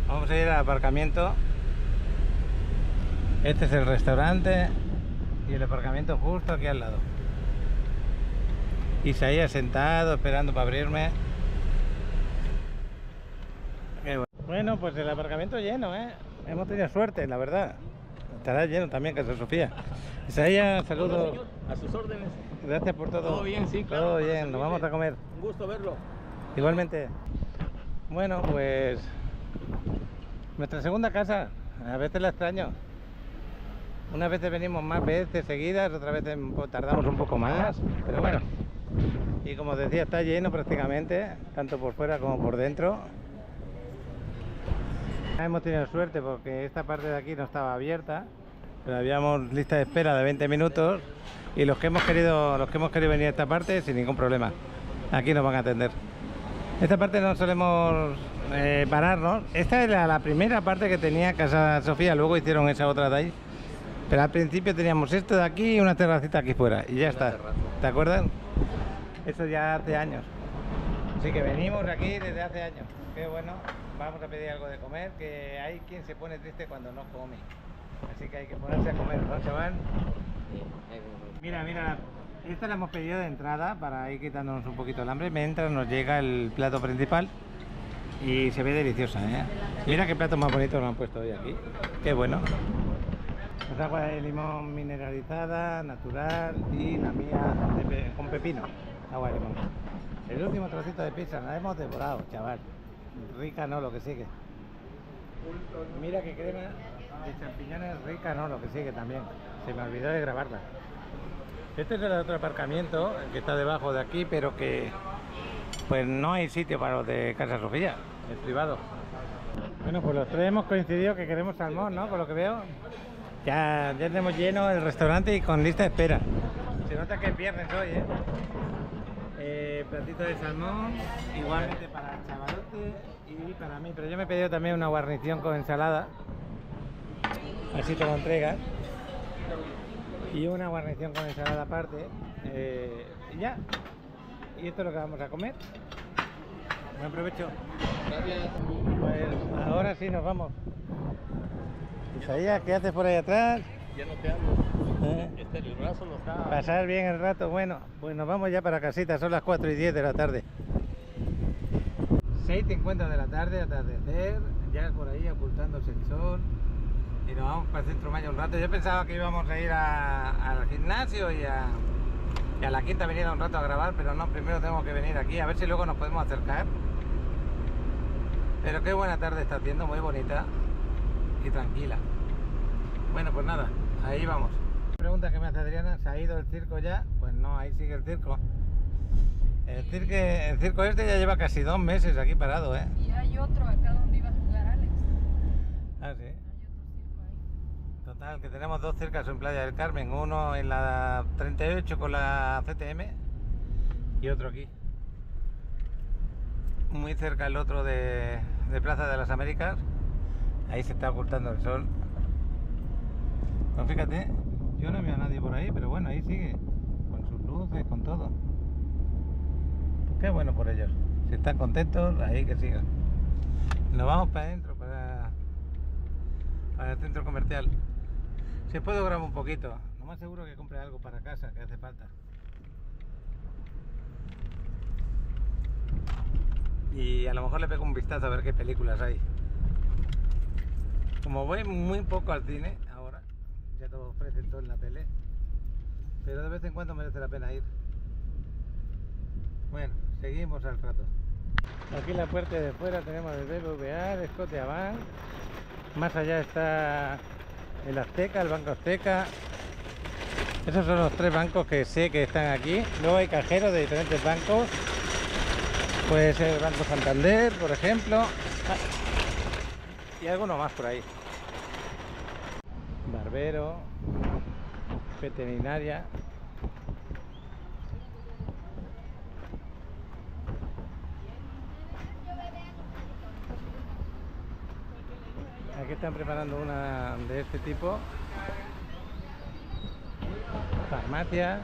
Vamos a ir al aparcamiento. Este es el restaurante y el aparcamiento justo aquí al lado. Isaías sentado esperando para abrirme. Bueno, pues el aparcamiento lleno, ¿eh? Hemos tenido suerte, la verdad. Estará lleno también Casa Sofía. Isaías, saludos. A sus órdenes. Gracias por todo. Todo bien, sí, claro. Todo bien, nos vamos a comer. Un gusto verlo. Igualmente. Bueno, pues nuestra segunda casa. A veces la extraño. Unas veces venimos más veces seguidas, otras veces tardamos un poco más, pero bueno. Y como os decía, está lleno prácticamente, tanto por fuera como por dentro. Hemos tenido suerte porque esta parte de aquí no estaba abierta, pero habíamos lista de espera de 20 minutos y los que hemos querido venir a esta parte sin ningún problema. Aquí nos van a atender. Esta parte no solemos pararnos. Esta era la primera parte que tenía Casa Sofía, luego hicieron esa otra de ahí. Pero al principio teníamos esto de aquí y una terracita aquí fuera y ya está. ¿Te acuerdas? Eso ya hace años. Así que venimos aquí desde hace años. Qué bueno. Vamos a pedir algo de comer, que hay quien se pone triste cuando no come. Así que hay que ponerse a comer, ¿no, chaval? Mira, esta la hemos pedido de entrada para ir quitándonos un poquito el hambre. Mientras nos llega el plato principal y se ve deliciosa, ¿eh? Mira qué plato más bonito nos han puesto hoy aquí. Qué bueno. Es agua de limón mineralizada, natural y la mía con pepino. Agua de limón. El último trocito de pizza, la hemos devorado, chaval. Rica no, lo que sigue. Mira qué crema de champiñones rica no, lo que sigue también. Se me olvidó de grabarla. Este es el otro aparcamiento, el que está debajo de aquí, pero que pues no hay sitio para los de Casa Sofía, es privado. Bueno, pues los tres hemos coincidido que queremos salmón, ¿no? Por lo que veo. Ya tenemos lleno el restaurante y con lista de espera. Se nota que es viernes hoy, ¿eh? Platito de salmón, igualmente para el chavalote y para mí. Pero yo me he pedido también una guarnición con ensalada. así te lo entregas. Y una guarnición con ensalada aparte. Y ya. Y esto es lo que vamos a comer. Buen provecho. Gracias. Pues ahora sí nos vamos. Isaías, ¿qué haces por ahí atrás? Ya no te hablo. ¿Eh? El brazo no está. Pasar bien el rato. Bueno, pues nos vamos ya para casita. Son las 4:10 de la tarde. 6:50 de la tarde, atardecer. Ya por ahí ocultándose el sol. Y nos vamos para el Centro Maya un rato. Yo pensaba que íbamos a ir al gimnasio y a la Quinta Avenida un rato a grabar, pero no, primero tenemos que venir aquí, a ver si luego nos podemos acercar. Pero qué buena tarde está haciendo, muy bonita y tranquila. Bueno, pues nada, ahí vamos. Pregunta que me hace Adriana, ¿se ha ido el circo ya? Pues no, ahí sigue el circo. El circo este ya lleva casi 2 meses aquí parado, ¿eh? Y hay otro acá donde iba a jugar Alex. Ah, sí. Hay otro circo ahí. Total, que tenemos 2 circos en Playa del Carmen, uno en la 38 con la CTM y otro aquí. Muy cerca el otro de Plaza de las Américas, ahí se está ocultando el sol. Pues fíjate, yo no veo a nadie por ahí, pero bueno, ahí sigue, con sus luces, con todo. Pues qué bueno por ellos, si están contentos, ahí que sigan. Nos vamos para adentro, para el centro comercial. Si puedo grabar un poquito, lo más seguro que compre algo para casa, que hace falta. Y a lo mejor le pego un vistazo a ver qué películas hay. Como voy muy poco al cine ahora, ya te lo ofrecen todo en la tele, pero de vez en cuando merece la pena ir. Bueno, seguimos al rato. Aquí en la puerta de fuera tenemos el BBVA, el Scotiabank. Más allá está el Azteca, el Banco Azteca. Esos son los 3 bancos que sé que están aquí. Luego hay cajeros de diferentes bancos. Puede ser el Banco Santander, por ejemplo. Y alguno más por ahí. Barbero, veterinaria. Aquí están preparando una de este tipo. Farmacia.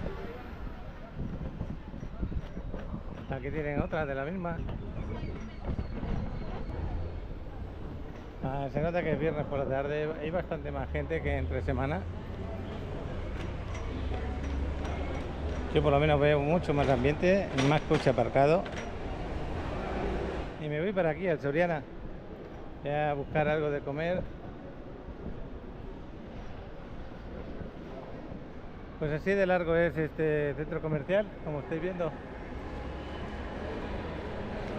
Aquí tienen otra de la misma. Se nota que es viernes por la tarde. Hay bastante más gente que entre semana. Yo por lo menos veo mucho más ambiente, más coche aparcado. Y me voy para aquí, al Soriana. Voy a buscar algo de comer. Pues así de largo es este centro comercial, como estáis viendo.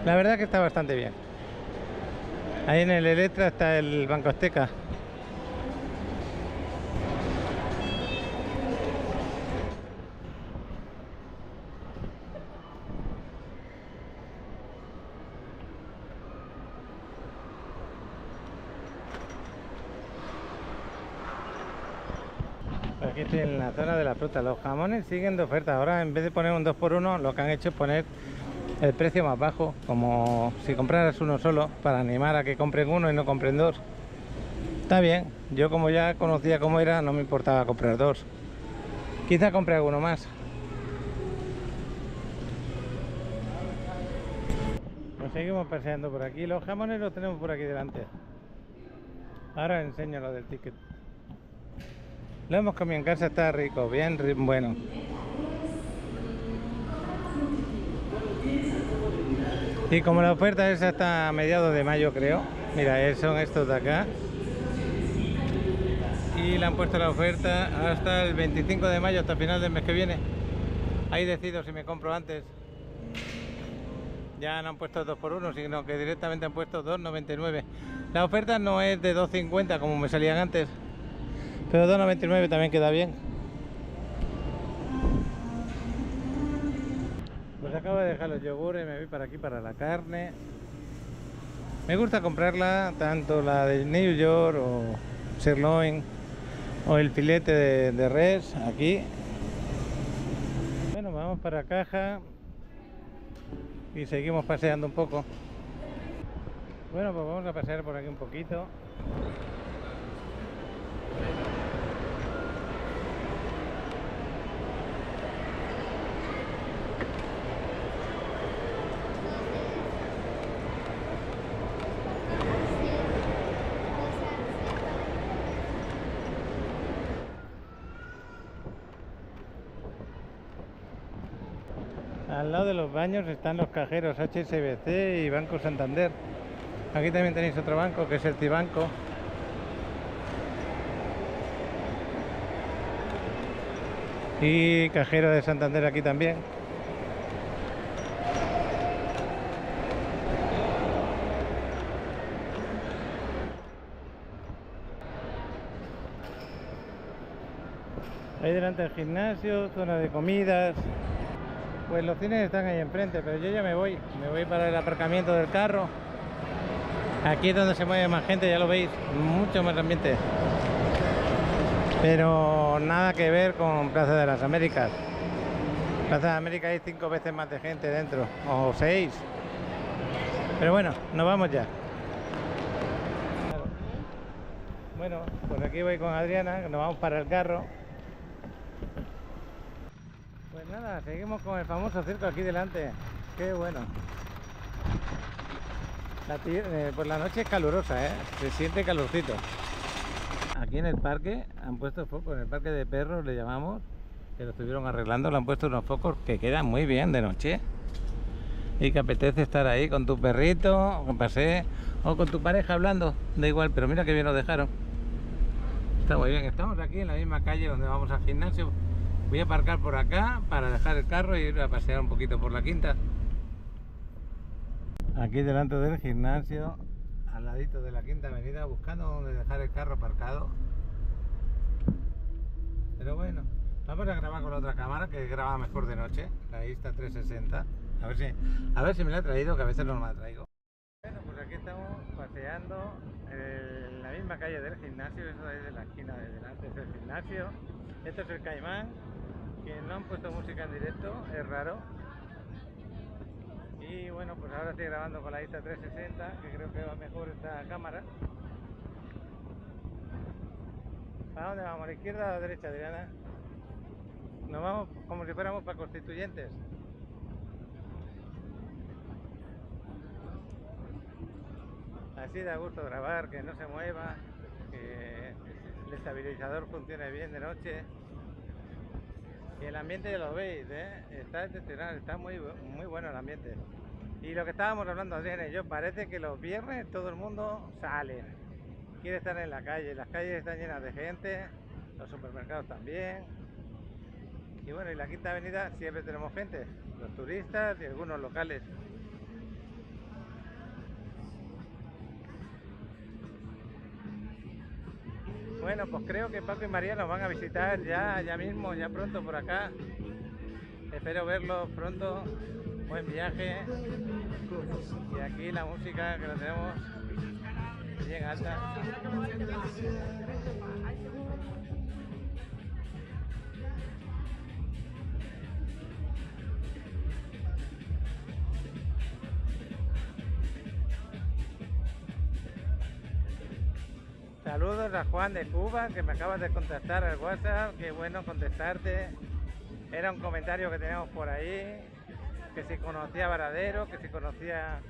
La verdad que está bastante bien. Ahí en el Electra está el Banco Azteca. Aquí estoy en la zona de la fruta. Los jamones siguen de oferta. Ahora en vez de poner un 2x1, lo que han hecho es poner el precio más bajo, como si compraras uno solo, para animar a que compren uno y no compren 2. Está bien, yo como ya conocía cómo era, no me importaba comprar 2. Quizá compre alguno más. Pues seguimos paseando por aquí. Los jamones los tenemos por aquí delante. Ahora enseño lo del ticket. Lo hemos comido en casa, está rico, bien bueno. Y como la oferta es hasta mediados de mayo, creo. Mira, son estos de acá. Y le han puesto la oferta hasta el 25 de mayo, hasta el final del mes que viene. Ahí decido si me compro antes. Ya no han puesto 2x1, sino que directamente han puesto 2,99. La oferta no es de 2,50 como me salían antes, pero 2,99 también queda bien. Pues acabo de dejar los yogures y me voy para aquí, para la carne. Me gusta comprarla, tanto la de New York o sirloin o el filete de res aquí. Bueno, vamos para caja y seguimos paseando un poco. Bueno, pues vamos a pasear por aquí un poquito. Al lado de los baños están los cajeros HSBC y Banco Santander. Aquí también tenéis otro banco que es el Cibanco. Y cajero de Santander aquí también. Ahí delante del gimnasio, zona de comidas. Pues los cines están ahí enfrente, pero yo ya me voy para el aparcamiento del carro. Aquí es donde se mueve más gente, ya lo veis, mucho más ambiente. Pero nada que ver con Plaza de las Américas. Plaza de América hay 5 veces más de gente dentro, o 6. Pero bueno, nos vamos ya. Bueno, pues aquí voy con Adriana, nos vamos para el carro. Pues nada, seguimos con el famoso circo aquí delante. Qué bueno. Por la noche es calurosa, se siente calorcito. Aquí en el parque han puesto focos, en el parque de perros le llamamos, que lo estuvieron arreglando, le han puesto unos focos que quedan muy bien de noche. Y que apetece estar ahí con tu perrito, con paseo, o con tu pareja hablando, da igual, pero mira que bien lo dejaron. Está muy bien, estamos aquí en la misma calle donde vamos al gimnasio. Voy a aparcar por acá para dejar el carro y ir a pasear un poquito por la quinta. Aquí delante del gimnasio, al ladito de la Quinta Avenida, buscando dónde dejar el carro aparcado. Pero bueno, vamos a grabar con la otra cámara que graba mejor de noche, la Insta360. A ver si me la he traído, que a veces no me la traigo. Bueno, pues aquí estamos paseando en la misma calle del gimnasio, eso es de la esquina de delante, es el gimnasio. Esto es el Caimán, que no han puesto música en directo, es raro. Y bueno, pues ahora estoy grabando con la Insta360, que creo que va mejor esta cámara. ¿Para dónde vamos? ¿A la izquierda o a la derecha, Adriana? Nos vamos como si fuéramos para Constituyentes. Así da gusto grabar, que no se mueva, que el estabilizador funcione bien de noche. Y el ambiente ya lo veis, está excepcional, está muy bueno el ambiente. Y lo que estábamos hablando Adriana y yo, parece que los viernes todo el mundo sale, quiere estar en la calle, las calles están llenas de gente, los supermercados también. Y bueno, y la Quinta Avenida siempre tenemos gente, los turistas y algunos locales. Bueno, pues creo que Paco y María nos van a visitar ya mismo, ya pronto por acá. Espero verlos pronto. Buen viaje. Y aquí la música que la tenemos bien alta. Saludos a Juan de Cuba, que me acabas de contactar al WhatsApp. Qué bueno contestarte. Era un comentario que teníamos por ahí, que si conocía Varadero, que si conocía...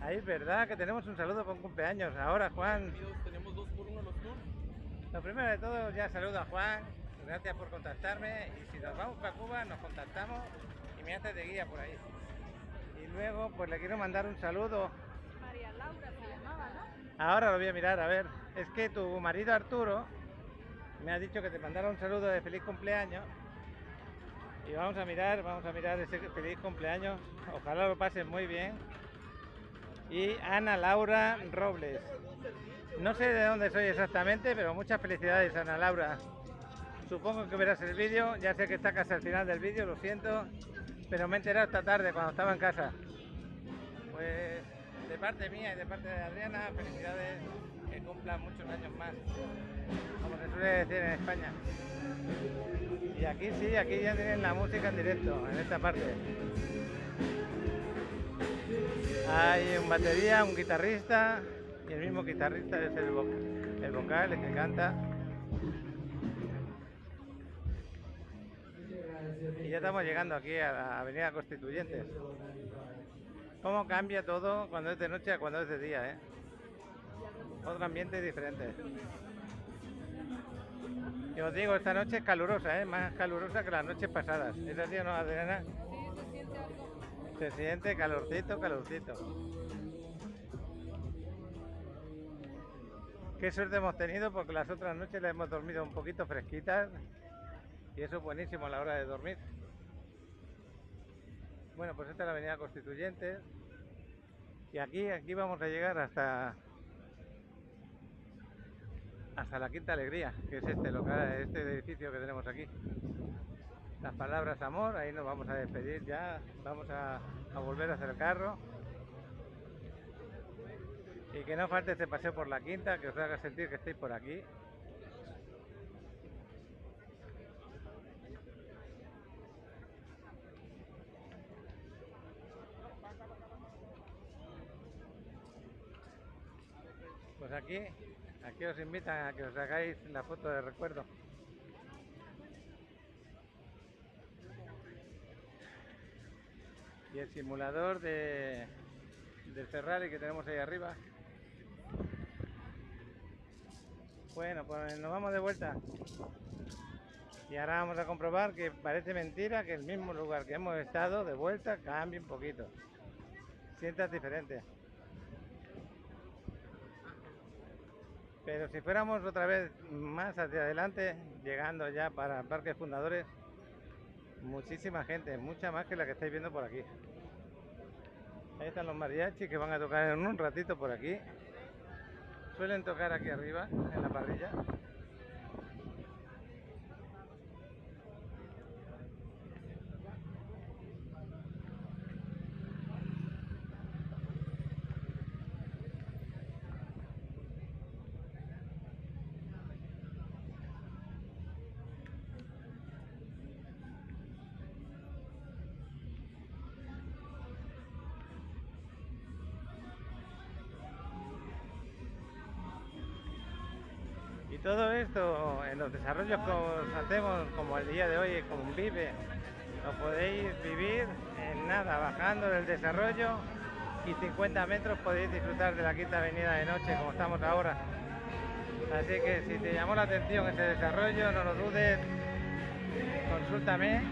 Ahí es verdad que tenemos un saludo con cumpleaños. Ahora, Juan. Tenemos 2 por 1 los dos. Lo primero de todo, ya saludo a Juan. Gracias por contactarme. Y si nos vamos para Cuba, nos contactamos y me haces de guía por ahí. Y luego, pues le quiero mandar un saludo. María Laura se llamaba, ¿no? Ahora lo voy a mirar, a ver. Es que tu marido Arturo me ha dicho que te mandara un saludo de feliz cumpleaños. Y vamos a mirar ese feliz cumpleaños. Ojalá lo pasen muy bien. Y Ana Laura Robles. No sé de dónde soy exactamente, pero muchas felicidades, Ana Laura. Supongo que verás el vídeo. Ya sé que está casi al final del vídeo, lo siento. Pero me he enterado esta tarde cuando estaba en casa. Pues de parte mía y de parte de Adriana, felicidades. Que cumplan muchos años más. Como se suele decir en España. Y aquí sí, aquí ya tienen la música en directo, en esta parte. Hay un batería, un guitarrista, y el mismo guitarrista es el vocal, el que canta. Y ya estamos llegando aquí a la Avenida Constituyentes. Cómo cambia todo cuando es de noche a cuando es de día, Otro ambiente diferente. Y os digo, esta noche es calurosa, ¿eh? Más calurosa que las noches pasadas. ¿Es así o no, Adriana? Sí, se siente algo. Se siente calorcito, calorcito. Qué suerte hemos tenido porque las otras noches las hemos dormido un poquito fresquitas y eso es buenísimo a la hora de dormir. Bueno, pues esta es la avenida Constituyentes y aquí vamos a llegar hasta la Quinta Alegría, que es este local, este edificio que tenemos aquí. Las palabras amor, ahí nos vamos a despedir ya, vamos a volver a hacer el carro. Y que no falte este paseo por la Quinta, que os haga sentir que estéis por aquí. Pues aquí os invitan a que os hagáis la foto de recuerdo. Y el simulador del Ferrari que tenemos ahí arriba. Bueno, pues nos vamos de vuelta. Y ahora vamos a comprobar que parece mentira que el mismo lugar que hemos estado de vuelta cambie un poquito. Sientas diferente. Pero si fuéramos otra vez más hacia adelante, llegando ya para Parques Fundadores, muchísima gente, mucha más que la que estáis viendo por aquí. Ahí están los mariachis que van a tocar en un ratito por aquí. Suelen tocar aquí arriba, en la parrilla. Y todo esto en los desarrollos que hacemos, como el día de hoy, como un Vive, lo podéis vivir en nada, bajando del desarrollo y 50 metros podéis disfrutar de la Quinta Avenida de noche, como estamos ahora. Así que si te llamó la atención ese desarrollo, no lo dudes, consúltame.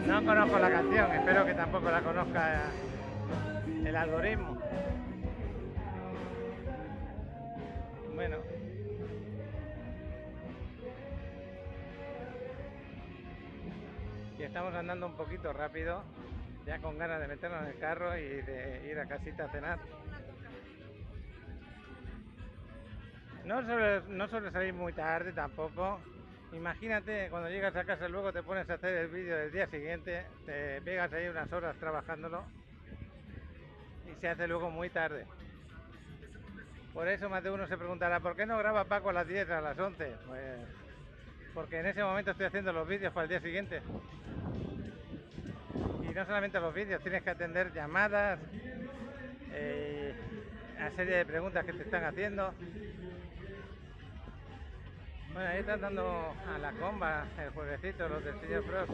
No conozco la canción, espero que tampoco la conozca el algoritmo. Bueno. Y estamos andando un poquito rápido, ya con ganas de meternos en el carro y de ir a casita a cenar. No suele salir muy tarde tampoco. Imagínate, cuando llegas a casa luego te pones a hacer el vídeo del día siguiente, te pegas ahí unas horas trabajándolo y se hace luego muy tarde. Por eso más de uno se preguntará, ¿por qué no graba Paco a las 10, a las 11? Pues porque en ese momento estoy haciendo los vídeos para el día siguiente. Y no solamente los vídeos, tienes que atender llamadas, una serie de preguntas que te están haciendo. Bueno, ahí están dando a la comba el jueguecito, los del señor Frost.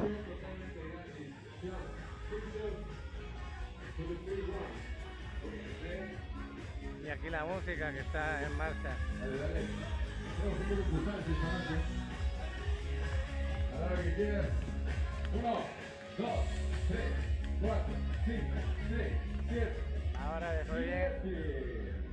Y aquí la música que está en marcha. Ahora que quieras. 1, 2, 3, 4, 5, 6, 7. Ahora dejó bien.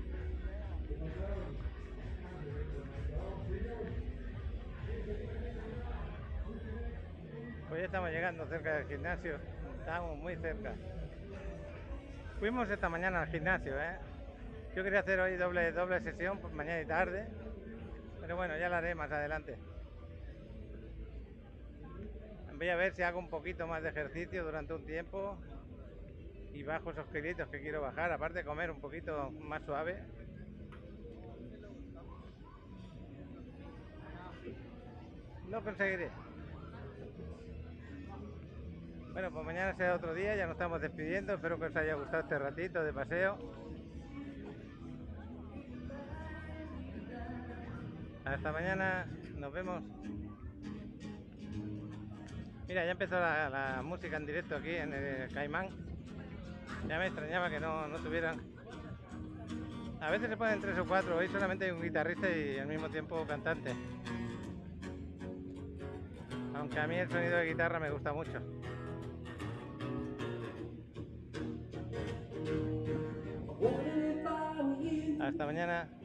Pues ya estamos llegando cerca del gimnasio, estamos muy cerca. Fuimos esta mañana al gimnasio, Yo quería hacer hoy doble sesión, pues mañana y tarde, pero bueno, ya la haré más adelante. Voy a ver si hago un poquito más de ejercicio durante un tiempo y bajo esos kilitos que quiero bajar, aparte de comer un poquito más suave. Lo conseguiré. Bueno, pues mañana será otro día, ya nos estamos despidiendo, espero que os haya gustado este ratito de paseo. Hasta mañana, nos vemos. Mira, ya empezó la música en directo aquí en el Caimán. Ya me extrañaba que no tuvieran. A veces se ponen 3 o 4, hoy solamente hay un guitarrista y al mismo tiempo cantante. Aunque a mí el sonido de guitarra me gusta mucho. Hasta mañana.